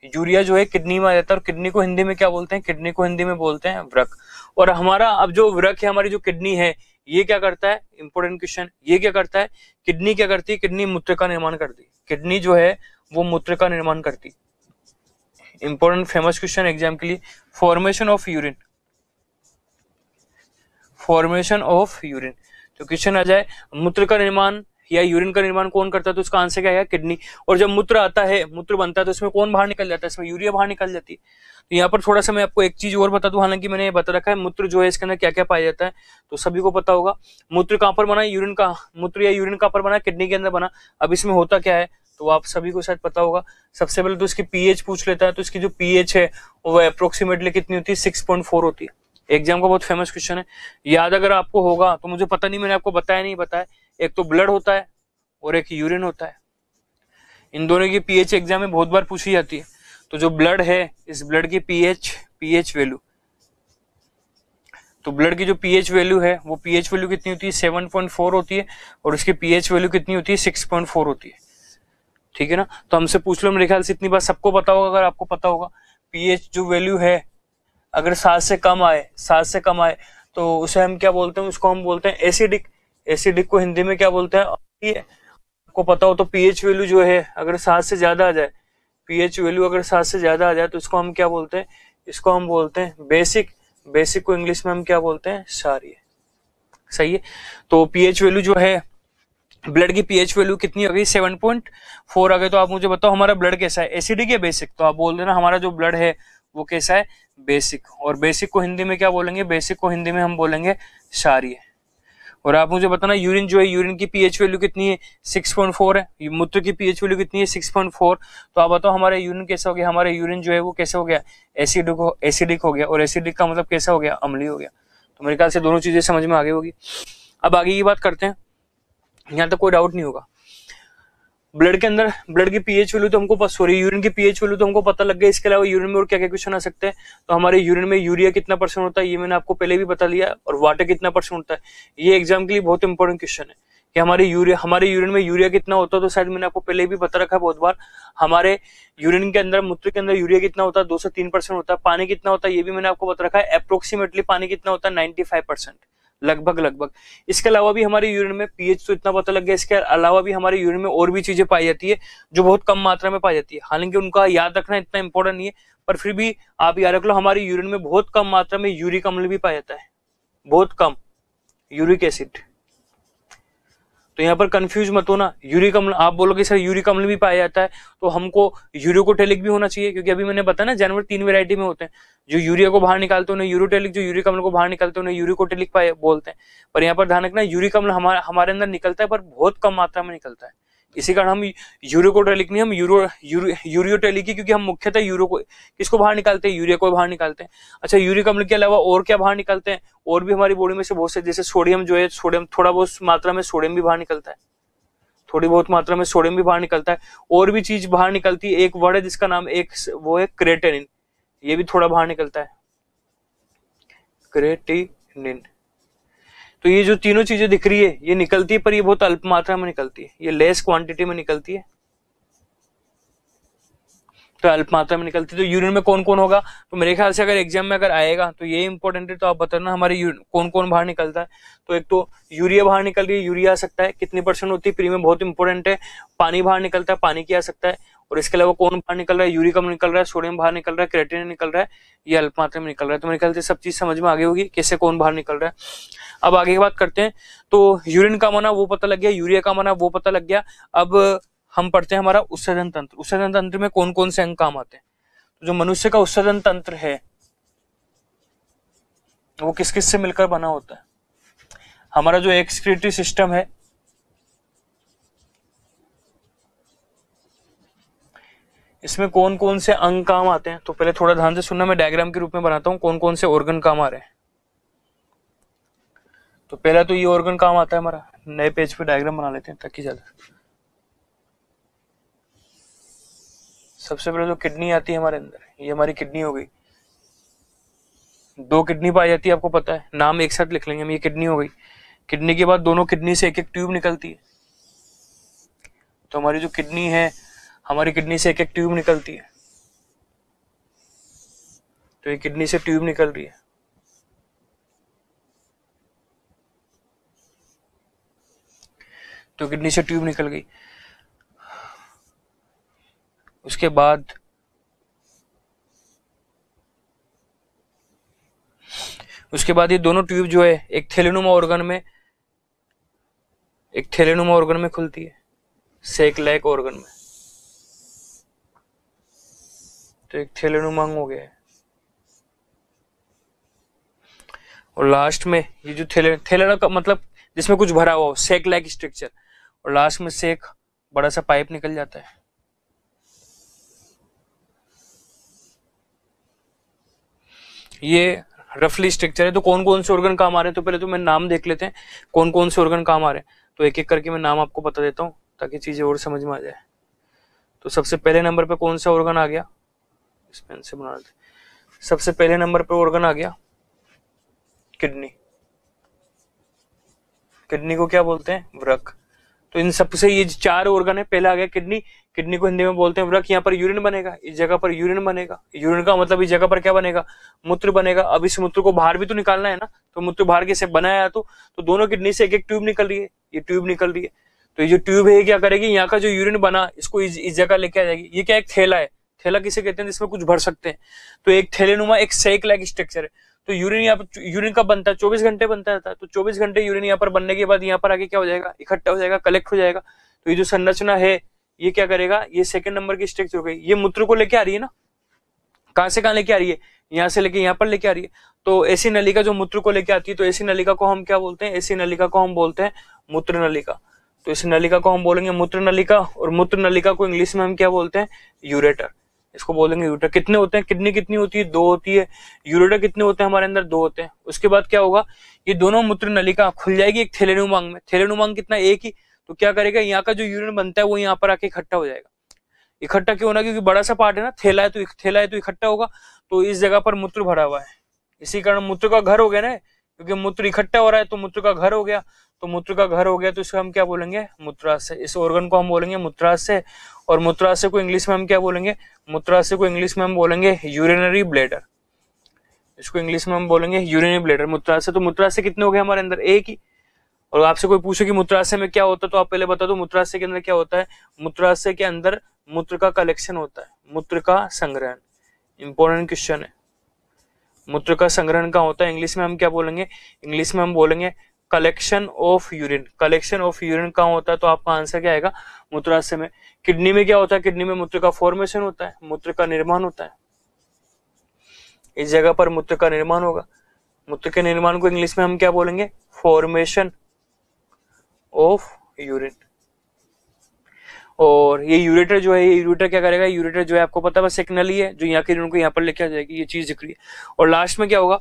यूरिया जो है किडनी में आ जाता है, और किडनी को हिंदी में क्या बोलते हैं, किडनी को हिंदी में बोलते हैं वृक्क। और हमारा अब जो वृक्क है, हमारी जो किडनी है, ये क्या करता है, इंपोर्टेंट क्वेश्चन, ये क्या करता है, किडनी क्या करती है, किडनी मूत्र का निर्माण करती है। किडनी जो है वो मूत्र का निर्माण करती है। इंपोर्टेंट फेमस क्वेश्चन एग्जाम के लिए, formation of urine, formation of urine. तो क्वेश्चन आ जाए मूत्र का निर्माण या यूरिन का निर्माण कौन करता है, तो उसका आंसर क्या है, किडनी। और जब मूत्र आता है, मूत्र बनता है, तो इसमें कौन बाहर निकल जाता है, इसमें यूरिया बाहर निकल जाती है। तो यहाँ पर थोड़ा सा मैं आपको एक चीज और बता दूं, हालांकि मैंने बता रखा है मूत्र जो है इसके अंदर क्या क्या पाया जाता है, तो सभी को पता होगा। मूत्र कहां पर बना, यूरिन का, मूत्र या यूरिन कहां पर बना, किडनी के अंदर बना। अब इसमें होता क्या है, तो आप सभी को शायद पता होगा। सबसे पहले तो इसकी पीएच पूछ लेता है, तो इसकी जो पीएच है वो अप्रोक्सीमेटली कितनी होती है, 6.4 होती है। एग्जाम का बहुत फेमस क्वेश्चन है, याद अगर आपको होगा तो, मुझे पता नहीं मैंने आपको बताया नहीं बताया। एक तो ब्लड होता है और एक यूरिन होता है, इन दोनों की पीएच एग्जाम में बहुत बार पूछी जाती है। तो जो ब्लड है, इस ब्लड की पीएच वैल्यू, तो ब्लड की जो पीएच वैल्यू है, वो पीएच वैल्यू कितनी होती है, 7.4 होती है, और उसकी पीएच वैल्यू कितनी होती है, 6.4 होती है। ठीक है ना, तो हमसे पूछ लो, मेरे ख्याल से इतनी बात सबको पता होगा। अगर आपको पता होगा पीएच जो वैल्यू है, अगर 7 से कम आए, तो उसे हम क्या बोलते हैं, उसको हम बोलते हैं एसिडिक। एसिडिक को हिंदी में क्या बोलते हैं, आपको पता हो तो पीएच वैल्यू जो है अगर 7 से ज्यादा आ जाए, पीएच वैल्यू अगर 7 से ज्यादा आ जाए, तो इसको हम क्या बोलते हैं, इसको हम बोलते हैं बेसिक। बेसिक को इंग्लिश में हम क्या बोलते हैं, क्षारीय। सही है। तो पीएच वैल्यू जो है, ब्लड की पीएच वैल्यू कितनी हो गई, 7.4 आ गई। तो आप मुझे बताओ हमारा ब्लड कैसा है, एसिडिक या बेसिक। तो आप बोल देना हमारा जो ब्लड है वो कैसा है, बेसिक। और बेसिक को हिंदी में क्या बोलेंगे, बेसिक को हिंदी में हम बोलेंगे क्षारीय। और आप मुझे बताना यूरिन जो है, यूरिन की पीएच वैल्यू कितनी है, 6.4 है, मूत्र की पीएच वैल्यू कितनी है, 6.4। तो आप बताओ हमारा यूरिन कैसा हो गया, हमारा यूरिन जो है वो कैसे हो गया, एसिडिक हो गया। और एसिडिक का मतलब कैसा हो गया, अम्लीय हो गया। तो मेरे ख्याल से दोनों चीजें समझ में आगे होगी। अब आगे की बात करते हैं, यहाँ तक कोई डाउट नहीं होगा। ब्लड के अंदर ब्लड की पीएच वैल्यू तो हमको यूरिन की पीएच वैल्यू तो हमको पता लग गया। इसके अलावा यूरिन में और क्या क्या क्वेश्चन आ सकते हैं, तो हमारे यूरिन में यूरिया कितना % होता है, ये मैंने आपको पहले भी बता लिया, और वाटर कितना % होता है। ये एग्जाम के लिए बहुत इंपॉर्टेंट क्वेश्चन है कि हमारे यूरिन में यूरिया कितना होता है। तो शायद मैंने आपको पहले भी बता रखा है बहुत बार। हमारे यूरिन के अंदर, मूत्र के अंदर यूरिया कितना होता है, 2 से 3% होता है। पानी कितना होता है, ये भी मैंने आपको बता रखा है। अप्रोक्सीमेटली पानी कितना होता है, 95%, लगभग। इसके अलावा भी हमारे यूरिन में पीएच तो इतना पता लग गया। इसके अलावा भी हमारे यूरिन में और भी चीजें पाई जाती है जो बहुत कम मात्रा में पाई जाती है। हालांकि उनका याद रखना इतना इंपॉर्टेंट नहीं है, पर फिर भी आप याद रख लो, हमारे यूरिन में बहुत कम मात्रा में यूरिक अम्ल भी पाया जाता है, बहुत कम, यूरिक एसिड। तो यहाँ पर कंफ्यूज मत होना। यूरिक अम्ल, आप बोलोगे सर यूरिक अम्ल भी पाया जाता है, तो हमको यूरिकोटेलिक भी होना चाहिए, क्योंकि अभी मैंने बताया ना जानवर 3 वैरायटी में होते हैं। जो यूरिया को बाहर निकालते हैं उन्हें यूरोटेलिक, जो यूरिक अम्ल को बाहर निकालते हैं उन्हें यूरिकोटेलिक बोलते हैं। पर यहाँ पर ध्यान रखना, यूरिक अम्ल हमारे अंदर निकलता है, पर बहुत कम मात्रा में निकलता है। इसी कारण हम यूरिकोटेलिक नहीं, हम यूरियोटेलिक ही, क्योंकि हम मुख्यतः किसको बाहर निकालते हैं, यूरिया को बाहर निकालते हैं। अच्छा, यूरिक अम्ल के अलावा और क्या बाहर निकालते हैं, और भी हमारी बॉडी में से बहुत से, जैसे सोडियम जो है, सोडियम थोड़ा बहुत मात्रा में सोडियम भी बाहर निकलता है, थोड़ी बहुत मात्रा में सोडियम भी बाहर निकलता है। और भी चीज बाहर निकलती है, एक वर्ड है जिसका नाम वो है क्रेटेनिन, ये भी थोड़ा बाहर निकलता है, क्रेटिनिन। तो ये जो तीनों चीजें दिख रही है ये निकलती है, पर ये बहुत अल्प मात्रा में निकलती है, ये लेस क्वांटिटी में निकलती है, तो अल्प मात्रा में निकलती है। तो यूरिन में कौन कौन होगा, तो मेरे ख्याल से अगर एग्जाम में अगर आएगा तो ये इंपॉर्टेंट है, तो आप बताना हमारे कौन कौन बाहर निकलता है। तो एक तो यूरिया बाहर निकल रही है, यूरिया आ सकता है, कितनी % होती है, प्री में बहुत इंपॉर्टेंट है। पानी बाहर निकलता है, पानी क्या आ सकता है। और इसके अलावा कौन बाहर निकल रहा है, यूरिक अम्ल निकल रहा है, सोडियम बाहर निकल रहा है, क्रेटिनिन निकल रहा है, ये अल्प मात्रा में निकल रहा है। तो मेरे ख्याल से सब चीज समझ में आगे होगी कैसे कौन बाहर निकल रहा है। अब आगे की बात करते हैं। तो यूरिन का माना वो पता लग गया, यूरिया का माना वो पता लग गया। अब हम पढ़ते हैं हमारा उत्सर्जन तंत्र। उत्सर्जन तंत्र में कौन कौन से अंग काम आते हैं। तो जो मनुष्य का उत्सर्जन तंत्र है वो किस किस से मिलकर बना होता है। हमारा जो एक्सक्रीटरी सिस्टम है, इसमें कौन कौन से अंग काम आते हैं। तो पहले थोड़ा ध्यान से सुनना, मैं डायग्राम के रूप में बनाता हूं कौन कौन से ऑर्गन काम आ रहे हैं। तो पहला तो ये ऑर्गन काम आता है हमारा, नए पेज पे डायग्राम बना लेते हैं ताकि ज्यादा। सबसे पहले तो किडनी आती है हमारे अंदर, ये हमारी किडनी हो गई। 2 किडनी पाई जाती है, आपको पता है, नाम एक साथ लिख लेंगे हम, ये किडनी हो गई। किडनी के बाद दोनों किडनी से एक एक ट्यूब निकलती है। तो हमारी जो किडनी है, हमारी किडनी से एक एक ट्यूब निकलती है। तो ये किडनी से ट्यूब निकल रही है। तो किडनी से ट्यूब निकल गई। उसके बाद ये दोनों ट्यूब जो है एक थैलेनुमा ऑर्गन में खुलती है, सेक लैक ऑर्गन में। तो एक थैलेनुमा अंग हो गया है। और लास्ट में ये जो थैलेना का मतलब जिसमें कुछ भरा हुआ हो, सेक लैक स्ट्रक्चर। और लास्ट में से एक बड़ा सा पाइप निकल जाता है। ये रफली स्ट्रक्चर है। तो कौन कौन से ऑर्गन काम आ रहे हैं, तो पहले तो मैं नाम देख लेते हैं कौन कौन से ऑर्गन काम आ रहे हैं। तो एक एक करके मैं नाम आपको बता देता हूं ताकि चीजें और समझ में आ जाए। तो सबसे पहले नंबर पे कौन सा ऑर्गन आ गया, इस पेन से बना देते। सबसे पहले नंबर पे ऑर्गन आ गया किडनी। किडनी को क्या बोलते हैं, वृक्क। तो इन सबसे ये 4 ऑर्गन है। पहला आ गया किडनी। किडनी को हिंदी में बोलते हैं वृक्क। यहाँ पर यूरिन बनेगा, इस जगह पर यूरिन बनेगा। यूरिन का मतलब इस जगह पर क्या बनेगा, मूत्र बनेगा। अब इस मूत्र को बाहर भी तो निकालना है ना, तो मूत्र बाहर कैसे बनाया, तो दोनों किडनी से एक एक ट्यूब निकल रही है, ये ट्यूब निकल रही है। तो ये जो ट्यूब है क्या करेगी, यहाँ का जो यूरिन बना इसको इस जगह लेके आ जाएगी। ये क्या, एक थैला है। थैला किसे कहते हैं, जिसमें कुछ भर सकते हैं। तो एक थैलेनुमा एक सेक लाइक स्ट्रक्चर है। तो यूरिन कब बनता है, 24 घंटे बनता है। तो 24 घंटे यूरिन यहाँ पर बनने के बाद यहाँ पर आगे क्या हो जाएगा, इकट्ठा हो जाएगा, कलेक्ट हो जाएगा। तो ये जो संरचना है ये क्या करेगा, ये सेकंड नंबर की स्ट्रक्चर हो गई। ये मूत्र को लेके आ रही है ना, कहां से कहां लेके आ रही है, यहाँ से लेके यहाँ पर लेके आ रही है। तो ऐसी नलिका जो मूत्र को लेके आती है, तो ऐसी नलिका को हम क्या बोलते हैं, ऐसी नलिका को हम बोलते हैं मूत्र नलिका। तो इस नलिका को हम बोलेंगे मूत्र नलिका, और मूत्र नलिका को इंग्लिश में हम क्या बोलते हैं, यूरेटर। इसको बोलेंगे यूरेटर। कितने होते हैं, कितनी कितनी होती है, 2 होती है। यूरेटर कितने होते हैं हमारे अंदर, 2 होते हैं। उसके बाद क्या होगा, ये दोनों मूत्र नलिका खुल जाएगी एक थैलेनुमांग में। थैलेनुमांग कितना, एक ही। तो क्या करेगा, यहाँ का जो यूरिन बनता है वो यहाँ पर आके इकट्ठा हो जाएगा। इकट्ठा क्यों होना, क्योंकि बड़ा सा पार्ट है ना, थैला है तो इकट्ठा होगा। तो इस जगह पर मूत्र भरा हुआ है, इसी कारण मूत्र का घर हो गया ना, क्योंकि मूत्र इकट्ठा हो रहा है तो मूत्र का घर हो गया। तो मूत्र का घर हो गया तो इसको हम क्या बोलेंगे, मूत्राशय। इस ऑर्गन को हम बोलेंगे मूत्राशय। और मूत्राशय को इंग्लिश में हम क्या बोलेंगे, मूत्राशय को इंग्लिश में हम बोलेंगे यूरिनरी ब्लैडर। इसको इंग्लिश में हम बोलेंगे यूरिनरी ब्लैडर, मूत्राशय। तो मूत्राशय कितने हो गए हमारे अंदर, एक ही। और आपसे कोई पूछे कि मूत्राशय में क्या होता है, तो आप पहले बता दो मूत्राशय के अंदर क्या होता है। मूत्राशय के अंदर मूत्र का कलेक्शन होता है, मूत्र का संग्रहण। इंपॉर्टेंट क्वेश्चन है, मूत्र का संग्रहण का होता है। इंग्लिश में हम क्या बोलेंगे, इंग्लिश में हम बोलेंगे collection of urine. Collection of urine कहाँ होता है, तो आपका आंसर क्या आएगा, मूत्राशय में। किडनी में क्या होता है, किडनी में मूत्र का फॉर्मेशन होता है, मूत्र का निर्माण होता है। इस जगह पर मूत्र का निर्माण होगा। मूत्र के निर्माण को इंग्लिश में हम क्या बोलेंगे, फॉर्मेशन ऑफ यूरिन। और ये यूरेटर जो है, ये यूरेटर क्या करेगा, यूरेटर जो है आपको पता है बस एक नली है जो यहाँ के यूरिन को यहाँ पर लेके आ जाएगी, ये चीज दिख रही है। और लास्ट में क्या होगा,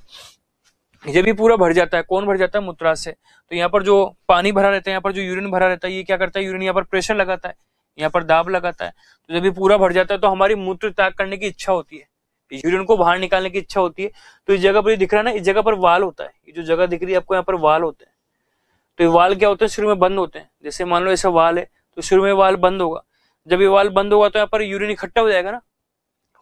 ये भी पूरा भर जाता है। कौन भर जाता है, मूत्राशय। तो यहाँ पर जो पानी भरा रहता है, यहाँ पर जो यूरिन भरा रहता है, ये क्या करता है, यूरिन यहाँ पर प्रेशर लगाता है, यहाँ पर दाब लगाता है। तो जब ये पूरा भर जाता है तो हमारी मूत्र त्याग करने की इच्छा होती है, यूरिन को बाहर निकालने की इच्छा होती है। तो इस जगह पर ये दिख रहा है ना, इस जगह पर वाल होता है, ये जो जगह दिख रही है आपको, यहाँ पर वाल होते हैं। तो ये वाल क्या होते हैं, शुरू में बंद होते हैं। जैसे मान लो ऐसा वाल है तो शुरू में वाल बंद होगा। जब ये वाल बंद होगा तो यहाँ पर यूरिन इकट्ठा हो जाएगा ना,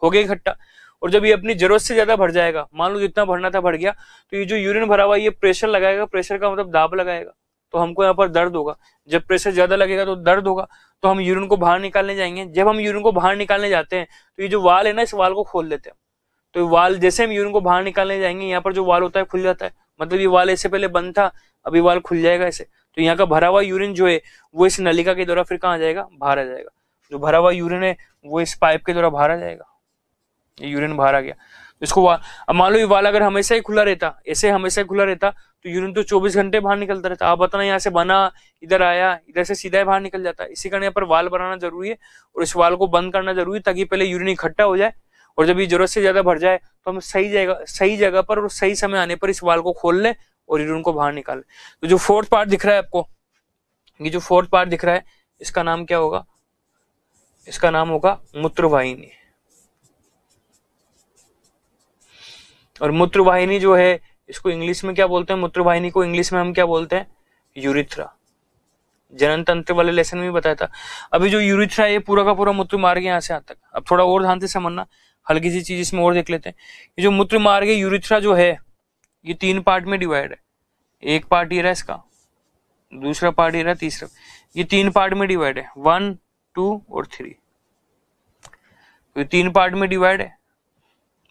हो गया इकट्ठा। और जब ये अपनी जरूरत से ज्यादा भर जाएगा, मान लो जितना भरना था भर गया, तो ये जो यूरिन भरा हुआ है ये प्रेशर लगाएगा। प्रेशर का मतलब दाब लगाएगा, तो हमको यहाँ पर दर्द होगा। जब प्रेशर ज्यादा लगेगा तो दर्द होगा, तो हम यूरिन को बाहर निकालने जाएंगे। जब हम यूरिन को बाहर निकालने जाते हैं तो ये जो वाल है ना, इस वाल को खोल देते हैं। तो वाल, जैसे हम यूरिन को बाहर निकालने जाएंगे, यहाँ पर जो वाल होता है खुल जाता है। मतलब ये वाल ऐसे पहले बंद था, अभी वाल खुल जाएगा ऐसे। तो यहाँ का भरा हुआ यूरिन जो है वो इस नलिका के द्वारा फिर कहाँ आ जाएगा, बाहर आ जाएगा। जो भरा हुआ यूरिन है वो इस पाइप के द्वारा बाहर आ जाएगा। ये यूरिन बाहर आ गया। इसको अब मान लो ये वाल अगर हमेशा ही खुला रहता, ऐसे हमेशा ही खुला रहता, तो यूरिन तो 24 घंटे बाहर निकलता रहता। आप बताना, यहाँ से बना, इधर आया, इधर से सीधा बाहर निकल जाता। इसी कारण यहाँ पर वाल बनाना जरूरी है और इस वाल को बंद करना जरूरी है, ताकि पहले यूरिन इकट्ठा हो जाए और जब ये जरूरत से ज्यादा भर जाए तो हम सही जगह पर और सही समय आने पर इस वाल को खोल ले और यूरिन को बाहर निकाले। तो जो फोर्थ पार्ट दिख रहा है आपको, ये जो फोर्थ पार्ट दिख रहा है, इसका नाम क्या होगा, इसका नाम होगा मूत्रवाहिनी। और मूत्रवाहिनी जो है इसको इंग्लिश में क्या बोलते हैं, मूत्रवाहिनी को इंग्लिश में हम क्या बोलते हैं, यूरिथ्रा। जनन तंत्र वाले लेसन में भी बताया था। अभी जो यूरिथ्रा है ये पूरा का पूरा मूत्र मार्ग यहाँ से आता है। अब थोड़ा और ध्यान से समझना, हल्की सी चीज इसमें और देख लेते हैं। ये जो मूत्र मार्ग है यूरिथ्रा जो है, ये 3 पार्ट में डिवाइड है। एक पार्ट ये रहा इसका, दूसरा पार्ट ये रहा, तीसरा। ये 3 पार्ट में डिवाइड है, 1, 2 और 3। तो 3 पार्ट में डिवाइड है,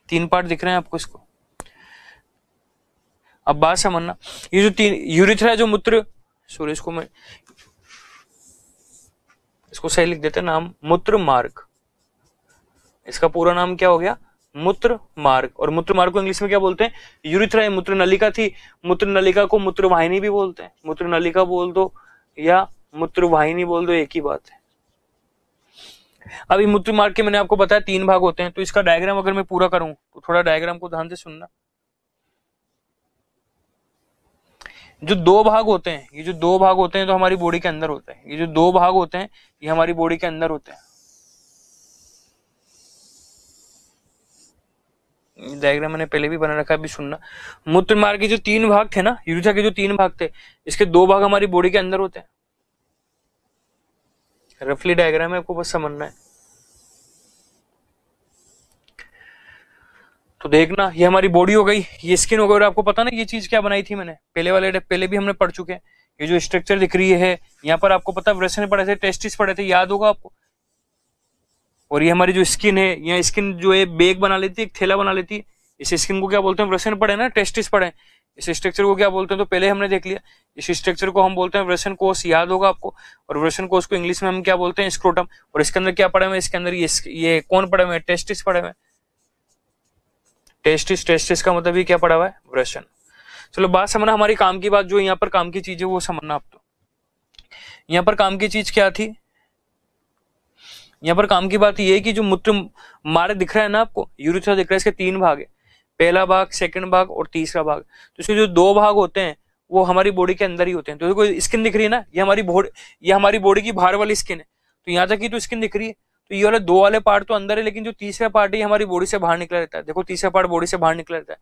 3 पार्ट दिख रहे हैं आपको इसको। अब बात समझना, ये जो 3 यूरिथ्रा जो मूत्र, सॉरी इसको मैं इसको सही लिख देते हैं नाम, मूत्र मार्ग। इसका पूरा नाम क्या हो गया, मूत्र मार्ग। और मूत्र मार्ग को इंग्लिश में क्या बोलते हैं, यूरिथ्रा। मूत्र नलिका थी, मूत्र नलिका को मूत्रवाहिनी भी बोलते हैं। मूत्र नलिका बोल दो या मूत्रवाहिनी बोल दो, एक ही बात है। अभी मूत्र मार्ग के मैंने आपको बताया 3 भाग होते हैं। तो इसका डायग्राम अगर मैं पूरा करूं तो थोड़ा डायग्राम को ध्यान से सुनना। जो 2 भाग होते हैं, ये जो 2 भाग होते हैं तो हमारी बॉडी के अंदर होते हैं। ये जो 2 भाग होते हैं ये हमारी बॉडी के अंदर होते हैं। डायग्राम मैंने पहले भी बना रखा है, अभी सुनना। मूत्र मार्ग के जो 3 भाग थे ना, यूरिथ्रा के जो 3 भाग थे, इसके 2 भाग हमारी बॉडी के अंदर होते हैं। रफली डायग्राम है, आपको बस समझना है। तो देखना, ये हमारी बॉडी हो गई, ये स्किन हो गई। और आपको पता ना ये चीज क्या बनाई थी मैंने, पहले भी हमने पढ़ चुके हैं। ये जो स्ट्रक्चर दिख रही है यहाँ पर, आपको पता वृषण पढ़े थे, टेस्टिस पढ़े थे, याद होगा आपको। और ये हमारी जो स्किन है, यहाँ स्किन जो है बैग बना लेती है, एक थैला बना लेती है। इस स्किन को क्या बोलते हैं, वृषण पढ़े ना, टेस्टिस पढ़े। इस स्ट्रक्चर को क्या बोलते हैं, तो पहले हमने देख लिया। इस स्ट्रक्चर को हम बोलते हैं वृषण कोष, याद होगा आपको। और वृषण कोष को इंग्लिश में हम क्या बोलते हैं, स्क्रोटम। और इसके अंदर क्या पढ़े हुए, इसके अंदर ये कौन पढ़े हुए, टेस्टिस पढ़े हुए। टेस्टिस, टेस्टिस का मतलब ये क्या पड़ा हुआ है, वृषण। चलो बात समझना, हमारी काम की बात, जो यहाँ पर काम की चीज है वो समझना आप। तो यहाँ पर काम की चीज क्या थी, यहाँ पर काम की बात ये है कि जो मूत्र मार्ग दिख रहा है ना आपको, यूरेथ्रा दिख रहा है, इसके 3 भाग है, पहला भाग, सेकंड भाग और तीसरा भाग। तो इसके जो 2 भाग होते हैं वो हमारी बॉडी के अंदर ही होते हैं। तो देखो स्किन दिख रही है ना, ये हमारी बॉडी की बाहर वाली स्किन है, तो यहाँ तक की तो स्किन दिख रही है। तो ये वाले 2 वाले पार्ट तो अंदर है, लेकिन जो तीसरा पार्ट है हमारी बॉडी से बाहर निकला रहता है। देखो तीसरा पार्ट बॉडी से बाहर निकला रहता है।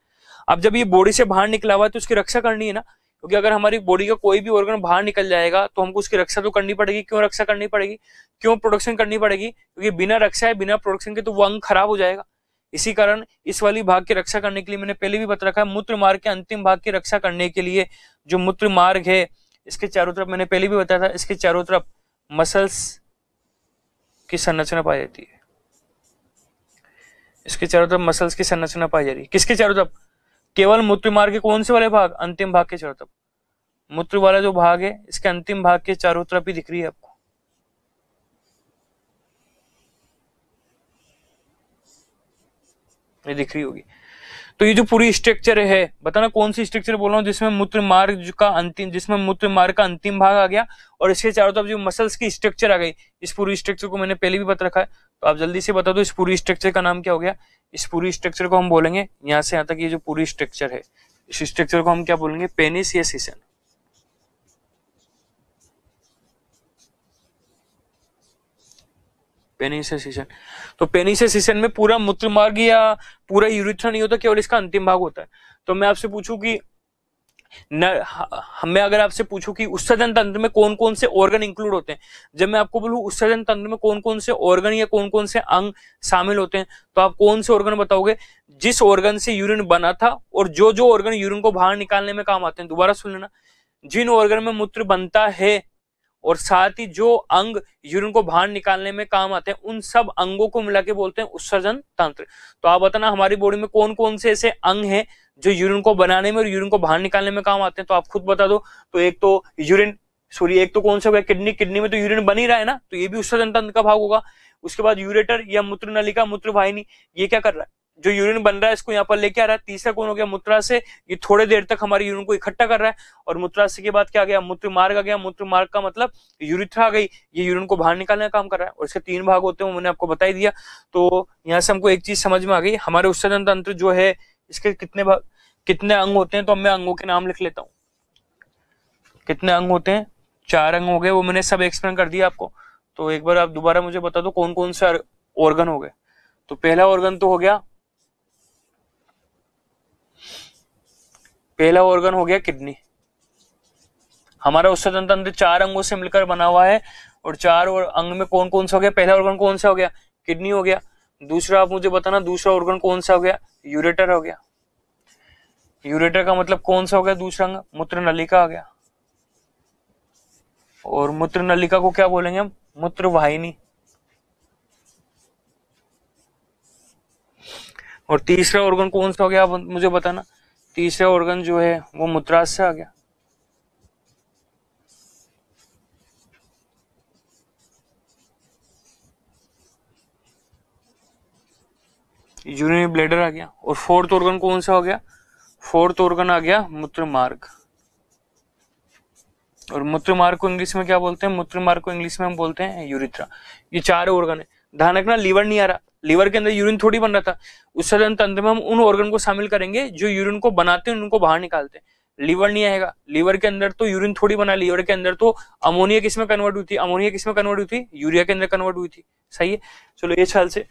अब जब ये बॉडी से बाहर निकला हुआ है तो उसकी रक्षा करनी है ना, क्योंकि अगर हमारी बॉडी का कोई भी ऑर्गन बाहर निकल जाएगा तो हमको उसकी रक्षा तो करनी पड़ेगी। क्यों रक्षा करनी पड़ेगी, क्यों प्रोडक्शन करनी पड़ेगी, क्योंकि बिना रक्षा है, बिना प्रोडक्शन के तो वो अंग खराब हो जाएगा। इसी कारण इस वाली भाग की रक्षा करने के लिए मैंने पहले भी बता रखा है, मूत्र मार्ग के अंतिम भाग की रक्षा करने के लिए जो मूत्र मार्ग है इसके चारों तरफ, मैंने पहले भी बताया था, इसके चारों तरफ मसल्स की संरचना पाई जाती है। इसके चारों तरफ मसल्स की संरचना पाई जा रही है। किसके चारों तरफ, केवल मूत्र मार्ग के कौन से वाले भाग, अंतिम भाग के चारों तरफ। मूत्र वाला जो भाग है इसके अंतिम भाग के चारों तरफ ही दिख रही है आपको। ये दिख रही होगी। तो ये जो पूरी स्ट्रक्चर है, बताना कौन सी स्ट्रक्चर बोल रहा हूँ, जिसमें मूत्र मार्ग का अंतिम भाग आ गया और इसके चारों तरफ जो मसल्स की स्ट्रक्चर आ गई। इस पूरी स्ट्रक्चर को मैंने पहले भी बता रखा है, तो आप जल्दी से बता दो इस पूरी स्ट्रक्चर का नाम क्या हो गया। इस पूरी स्ट्रक्चर को हम बोलेंगे, यहां से यहां तक ये जो पूरी स्ट्रक्चर है, इस स्ट्रक्चर को हम क्या बोलेंगे, पेनिस या सीसन। पेनिस या सीसन। तो पेनिस या सीसन में पूरा मूत्र मार्ग या पूरा यूरेथ्रा नहीं होता, केवल इसका अंतिम भाग होता है। तो मैं आपसे पूछूं कि मैं अगर आपसे पूछूं कि उत्सर्जन तंत्र में कौन कौन से ऑर्गन इंक्लूड होते हैं, जब मैं आपको बोलूं उत्सर्जन तंत्र में कौन कौन से ऑर्गन या कौन कौन से अंग शामिल होते हैं, तो आप कौन से ऑर्गन बताओगे, जिस ऑर्गन से यूरिन बना था और जो जो ऑर्गन यूरिन को बाहर निकालने में काम आते हैं। दोबारा सुन लेना, जिन ऑर्गन में मूत्र बनता है और साथ ही जो अंग यूरिन को बाहर निकालने में काम आते हैं, उन सब अंगों को मिला के बोलते हैं उत्सर्जन तंत्र। तो आप बताना हमारी बॉडी में कौन कौन से ऐसे अंग हैं जो यूरिन को बनाने में और यूरिन को बाहर निकालने में काम आते हैं, तो आप खुद बता दो। तो एक तो एक तो कौन सा होगा, किडनी में तो यूरिन बन ही रहा है ना, तो ये भी उत्सर्जन तंत्र का भाग होगा। उसके बाद यूरेटर या मूत्र नलिका, मूत्र वाहिनी, ये क्या कर रहा है, जो यूरिन बन रहा है इसको यहाँ पर लेके आ रहा है। तीसरा कौन हो गया, मूत्राशय, ये थोड़े देर तक हमारी यूरिन को इकट्ठा कर रहा है। और मूत्राशय के बाद क्या आ गया, मूत्र मार्ग आ गया। मूत्र मार्ग का मतलब यूरेथ्रा आ गई, ये यूरिन को बाहर निकालने का काम कर रहा है। और इसके 3 भाग होते हैं, मैंने आपको बता ही दिया। तो यहाँ से हमको एक चीज समझ में आ गई, हमारे उत्सर्जन तंत्र जो है इसके कितने अंग होते हैं। तो मैं अंगों के नाम लिख लेता हूँ। कितने अंग होते हैं, 4 अंग हो गए, वो मैंने सब एक्सप्लेन कर दिया आपको। तो एक बार आप दोबारा मुझे बता दो कौन कौन से ऑर्गन हो गए। तो पहला ऑर्गन तो हो गया, पहला ऑर्गन हो गया किडनी। हमारा उत्सर्जन तंत्र 4 अंगों से मिलकर बना हुआ है और 4 अंग में कौन कौन सा हो गया, पहला ऑर्गन कौन सा हो गया, किडनी हो गया। दूसरा आप मुझे बताना, दूसरा ऑर्गन कौन सा हो गया, यूरेटर हो गया। यूरेटर का मतलब कौन सा हो गया, दूसरा अंग मूत्र नलिका आ गया। और मूत्र नलिका को क्या बोलेंगे हम, मूत्र वाहिनी। और तीसरा ऑर्गन कौन सा हो गया, आप मुझे बताना। तीसरा ऑर्गन जो है वो मूत्राशय आ गया। यूरिनरी ब्लैडर आ गया। और फोर्थ ऑर्गन कौन सा हो गया, फोर्थ ऑर्गन आ गया मूत्र मार्ग। और मूत्र मार्ग को इंग्लिश में क्या बोलते हैं, मूत्र मार्ग को इंग्लिश में हम बोलते हैं यूरेथ्रा। ये 4 ऑर्गन है। ध्यान रखना, लीवर नहीं आ रहा, लीवर के अंदर यूरिन थोड़ी बन रहा था। उत्सर्जन तंत्र में हम उन ऑर्गन को शामिल करेंगे जो यूरिन को बनाते हैं, उनको बाहर निकालते हैं। लीवर नहीं आएगा, लीवर के अंदर तो यूरिन थोड़ी बना, लीवर के अंदर तो अमोनिया किसमें कन्वर्ट हुई थी, अमोनिया किसमें कन्वर्ट हुई थी, यूरिया के अंदर कन्वर्ट हुई थी। सही है, चलो ये ख्याल से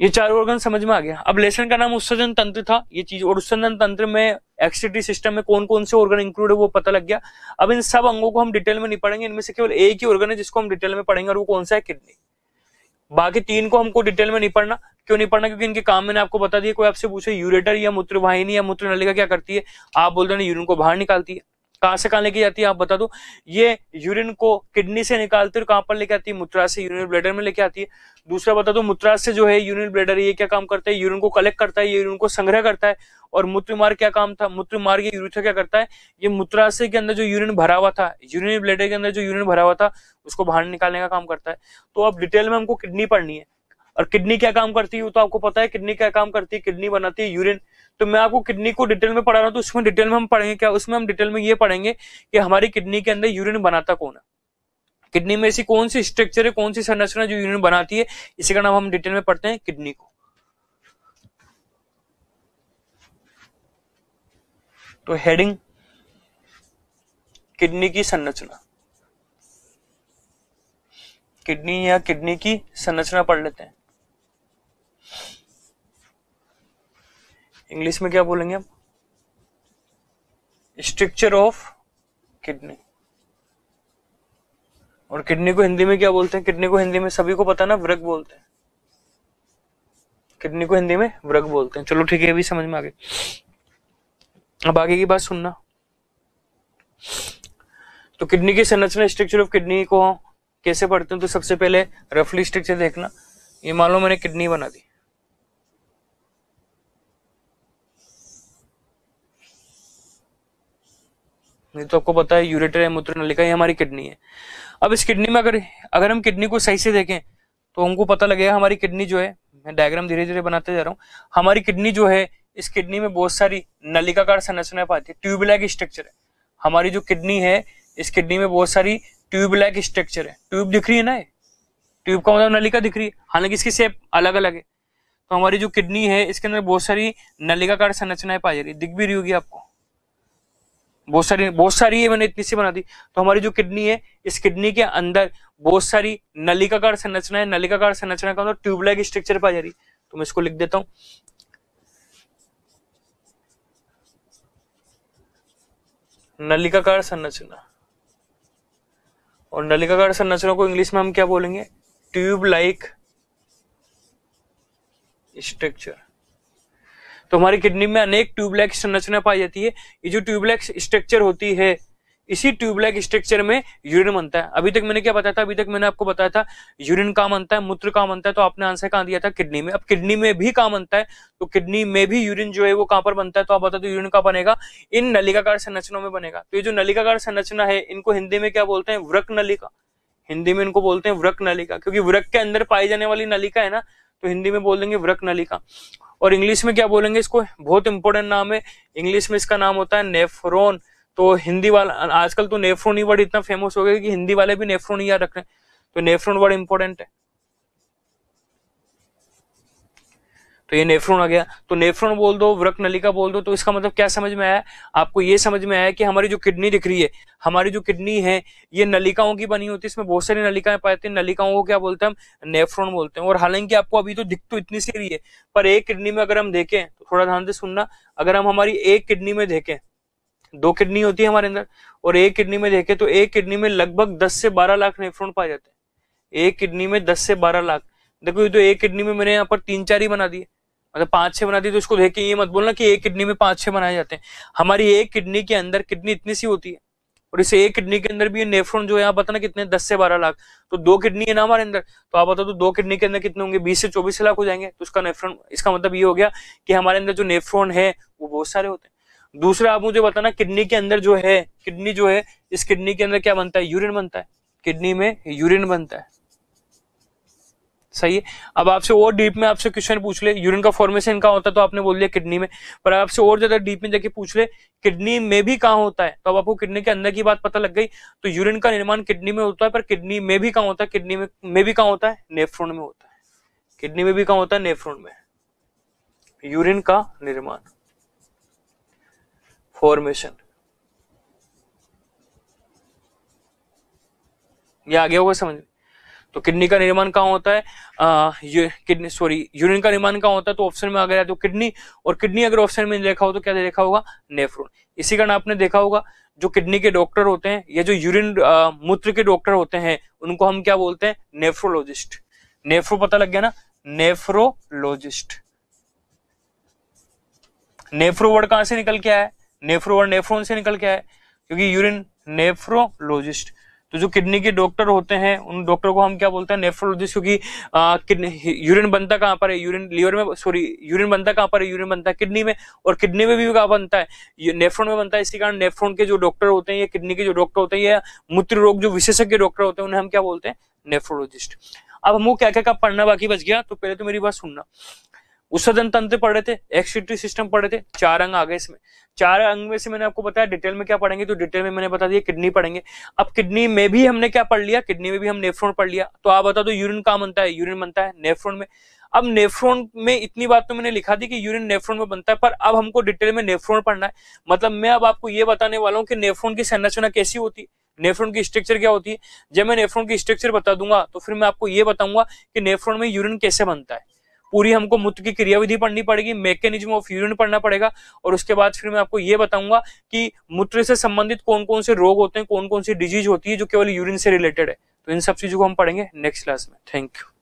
ये 4 ऑर्गन समझ में आ गया। अब लेसन का नाम उत्सर्जन तंत्र था ये चीज, और उत्सर्जन तंत्र में एक्सक्रीटरी सिस्टम में कौन कौन से ऑर्गन इंक्लूड है वो पता लग गया। अब इन सब अंगों को हम डिटेल में नहीं पढ़ेंगे, इनमें से केवल एक ही ऑर्गन है जिसको हम डिटेल में पढ़ेंगे, और वो कौन सा है, किडनी। बाकी 3 को हमको डिटेल में नहीं पढ़ना। क्यों नहीं पढ़ना, क्योंकि इनके काम मैंने आपको बता दिया। कोई आपसे पूछे यूरेटर या मूत्र वाहिनी या मूत्र नलिका क्या करती है, आप बोल रहे हैं यूरिन को बाहर निकालती है। कहां से कहां लेके जाती है आप बता दो। ये यूरिन को किडनी से निकालते और कहां पर लेके आती है, मूत्राशय यूरिनरी ब्लैडर में लेके आती है। दूसरा बता दो, मूत्राशय जो है यूरिनरी ब्लैडर, ये क्या काम करता है, यूरिन को कलेक्ट करता है, ये यूरिन को संग्रह करता है। और मूत्र मार्ग क्या काम था, मूत्र मार्ग या यूरेथ्रा क्या करता है, ये मूत्राशय के अंदर जो यूरिन भरा हुआ था, यूरिनरी ब्लैडर के अंदर जो यूरिन भरा हुआ था, उसको बाहर निकालने का काम करता है। तो अब डिटेल में हमको किडनी पढ़नी है। और किडनी क्या काम करती है वो तो आपको पता है, किडनी क्या काम करती है, किडनी बनाती है यूरिन। तो मैं आपको किडनी को डिटेल में पढ़ा रहा हूँ, तो उसमें डिटेल में हम पढ़ेंगे क्या, उसमें हम डिटेल में ये पढ़ेंगे कि हमारी किडनी के अंदर यूरिन बनाता कौन है, किडनी में ऐसी कौन सी स्ट्रक्चर है, कौन सी संरचना जो यूरिन बनाती है, इसी का नाम हम डिटेल में पढ़ते हैं किडनी को। तो हेडिंग किडनी की संरचना, किडनी या किडनी की संरचना पढ़ लेते हैं। इंग्लिश में क्या बोलेंगे हम, स्ट्रक्चर ऑफ किडनी। और किडनी को हिंदी में क्या बोलते हैं, किडनी को हिंदी में सभी को पता है ना, वृक्क बोलते हैं। किडनी को हिंदी में वृक्क बोलते हैं। चलो ठीक है, अभी समझ में आ गई। अब आगे की बात सुनना। तो किडनी की संरचना, स्ट्रक्चर ऑफ किडनी को कैसे पढ़ते हैं, तो सबसे पहले रफली स्ट्रक्चर देखना। ये मान लो मैंने किडनी बना दी, नहीं तो आपको पता है यूरेटर है, मूत्र नलिका, ये हमारी किडनी है। अब इस किडनी में अगर हम किडनी को सही से देखें तो हमको पता लगेगा हमारी किडनी जो है, मैं डायग्राम धीरे धीरे बनाते जा रहा हूँ, हमारी किडनी जो है, इस किडनी में बहुत सारी नलिकाकार संरचना पाती है, ट्यूब लाइक स्ट्रक्चर है। हमारी जो किडनी है, इस किडनी में बहुत सारी ट्यूब लाइक स्ट्रक्चर है। ट्यूब दिख रही है ना, ये ट्यूब का मतलब नलिका दिख रही है, हालांकि इसकी शेप अलग अलग है। तो हमारी जो किडनी है, इसके अंदर बहुत सारी नलिकाकार संरचनाएं पाई जा रही है, दिख भी रही होगी आपको, बहुत सारी है, मैंने इतनी सी बना दी। तो हमारी जो किडनी है, इस किडनी के अंदर बहुत सारी नलिकाकार संरचनाएं, नलिकाकार संरचना का मतलब ट्यूब लाइक स्ट्रक्चर पाई जा रही है। तो मैं इसको लिख देता हूं, नलिकाकार संरचना। और नलिकाकार संरचना को इंग्लिश में हम क्या बोलेंगे, ट्यूब लाइक स्ट्रक्चर। तो हमारी किडनी में अनेक ट्यूबलाइक संरचना पाई जाती है। ये जो ट्यूबलाइक स्ट्रक्चर होती है, इसी ट्यूबलाइक स्ट्रक्चर में यूरिन बनता है। अभी तक मैंने क्या बताया था, अभी तक मैंने आपको बताया था यूरिन कहाँ बनता है, मूत्र कहाँ बनता है, तो आपने आंसर कहाँ दिया था, किडनी में। अब किडनी में भी कहाँ बनता है, तो किडनी में भी यूरिन जो है वो कहाँ पर बनता है, तो आप बता दो यूरिन कहाँ बनेगा, इन नलिकाकार संरचनाओं में बनेगा। तो ये जो नलिकाकार संरचना है, इनको हिंदी में क्या बोलते हैं, वृक्क नलिका। हिंदी में इनको बोलते हैं वृक्क नलिका, क्योंकि वृक्क के अंदर पाई जाने वाली नलिका है ना, तो हिंदी में बोल देंगे वृक्क नलिका। और इंग्लिश में क्या बोलेंगे इसको, बहुत इंपॉर्टेंट नाम है, इंग्लिश में इसका नाम होता है नेफ्रॉन। तो हिंदी वाला आजकल तो नेफ्रॉन ही वर्ड इतना फेमस हो गया कि हिंदी वाले भी नेफ्रॉन ही याद रख रहे हैं, तो नेफ्रॉन वर्ड इंपॉर्टेंट है। तो ये नेफ्रॉन आ गया, तो नेफ्रॉन बोल दो, वृक्क नलिका बोल दो। तो इसका मतलब क्या समझ में आया आपको, ये समझ में आया कि हमारी जो किडनी दिख रही है, हमारी जो किडनी है, ये नलिकाओं की बनी होती है, इसमें बहुत सारी नलिकाएं पाते हैं, नलिकाओं को क्या बोलते हैं हम, नेफ्रॉन बोलते हैं। और हालांकि आपको अभी तो दिख तो इतनी सी रही है, पर एक किडनी में अगर हम देखें, तो थोड़ा ध्यान से सुनना, अगर हम हमारी एक किडनी में देखें, दो किडनी होती है हमारे अंदर, और एक किडनी में देखें तो एक किडनी में लगभग 10 से 12 लाख नेफ्रॉन पाए जाते हैं। एक किडनी में 10 से 12 लाख। देखो ये तो एक किडनी में मैंने यहाँ पर 3-4 ही बना दिए, मतलब 5-6 बना दी, तो इसको देख के ये मत बोलना कि एक किडनी में 5-6 बनाए जाते हैं। हमारी एक किडनी के अंदर किडनी इतनी सी होती है, और इसे एक किडनी के अंदर भी नेफ्रॉन जो है, आप बताना कितने, 10 से 12 लाख। तो 2 किडनी है ना हमारे अंदर, तो आप बताओ तो 2 किडनी के अंदर कितने होंगे, 20 से 24 लाख हो जाएंगे। तो उसका नेफ्रॉन, इसका मतलब ये हो गया कि हमारे अंदर जो नेफ्रॉन है वो बहुत सारे होते हैं। दूसरा आप मुझे बताना, किडनी के अंदर जो है, किडनी जो है, इस किडनी के अंदर क्या बनता है, यूरिन बनता है, किडनी में यूरिन बनता है, सही है। अब आपसे और डीप में आपसे क्वेश्चन पूछ ले, यूरिन का फॉर्मेशन कहाँ होता है, तो आपने बोल दिया किडनी में, पर आपसे और ज्यादा डीप में जाके पूछ ले किडनी में भी कहाँ होता है, तो अब आपको किडनी के अंदर की बात पता लग गई। तो यूरिन का निर्माण किडनी में होता है, पर किडनी में भी कहाँ होता है, किडनी में भी कहाँ होता है, नेफ्रॉन में होता है। किडनी में भी कहाँ होता है, नेफ्रॉन में, यूरिन का निर्माण, फॉर्मेशन। ये आ गया होगा समझ। तो किडनी का निर्माण कहाँ होता है, यूरिन का निर्माण कहाँ होता है, तो ऑप्शन में आ गया तो किडनी। और किडनी अगर ऑप्शन में देखा हो तो क्या देखा होगा, नेफ्रॉन। इसी कारण आपने देखा होगा जो किडनी के डॉक्टर होते हैं, या जो यूरिन मूत्र के डॉक्टर होते हैं, उनको हम क्या बोलते हैं, नेफ्रोलॉजिस्ट। नेफ्रो पता लग गया ना, नेफ्रोलॉजिस्ट। नेफ्रो वर्ड कहां से निकल के आया है, नेफ्रो वर्ड नेफ्रॉन से निकल के आया है, क्योंकि यूरिन, नेफ्रोलॉजिस्ट। तो जो किडनी के डॉक्टर होते हैं, उन डॉक्टर को हम क्या बोलते हैं, नेफ्रोलॉजिस्ट। क्योंकि यूरिन बनता कहां पर है, यूरिन लीवर में, यूरिन बनता कहां पर है, यूरिन बनता है किडनी में, और किडनी में भी कहां बनता है, नेफ्रॉन में बनता है। इसी कारण नेफ्रॉन के जो डॉक्टर होते हैं, या किडनी के जो डॉक्टर होते हैं, या मूत्र रोग जो विशेषज्ञ डॉक्टर होते हैं, उन्हें हम क्या बोलते हैं, नेफ्रोलॉजिस्ट। अब हमको क्या क्या पढ़ना बाकी बच गया, तो पहले तो मेरी बात सुनना। उत्सर्जन तंत्र पढ़ रहे थे, एक्सक्रीटरी सिस्टम पढ़ रहे थे, 4 अंग आ गए इसमें। 4 अंग में से मैंने आपको बताया डिटेल में क्या पढ़ेंगे, तो डिटेल में मैंने बता दिया किडनी पढ़ेंगे। अब किडनी में भी हमने क्या पढ़ लिया, किडनी में भी हम नेफ्रॉन पढ़ लिया। तो आप बता दो यूरिन कहाँ बनता है, यूरिन बनता है नेफ्रॉन में। अब नेफ्रॉन में इतनी बात तो मैंने लिखा दी कि यूरिन नेफ्रॉन में बनता है, पर अब हमको डिटेल में नेफ्रॉन पढ़ना है। मतलब मैं अब आपको ये बताने वाला हूँ कि नेफ्रॉन की संरचना कैसी होती है, नेफ्रॉन की स्ट्रक्चर क्या होती है। जब मैं नेफ्रॉन की स्ट्रक्चर बता दूंगा तो फिर मैं आपको ये बताऊंगा कि नेफ्रॉन में यूरिन कैसे बनता है। पूरी हमको मूत्र की क्रियाविधि पढ़नी पड़ेगी, मैकेनिज्म ऑफ यूरिन पढ़ना पड़ेगा, और उसके बाद फिर मैं आपको ये बताऊंगा कि मूत्र से संबंधित कौन कौन से रोग होते हैं, कौन कौन सी डिजीज होती है जो केवल यूरिन से रिलेटेड है। तो इन सब चीजों को हम पढ़ेंगे नेक्स्ट क्लास में। Thank you.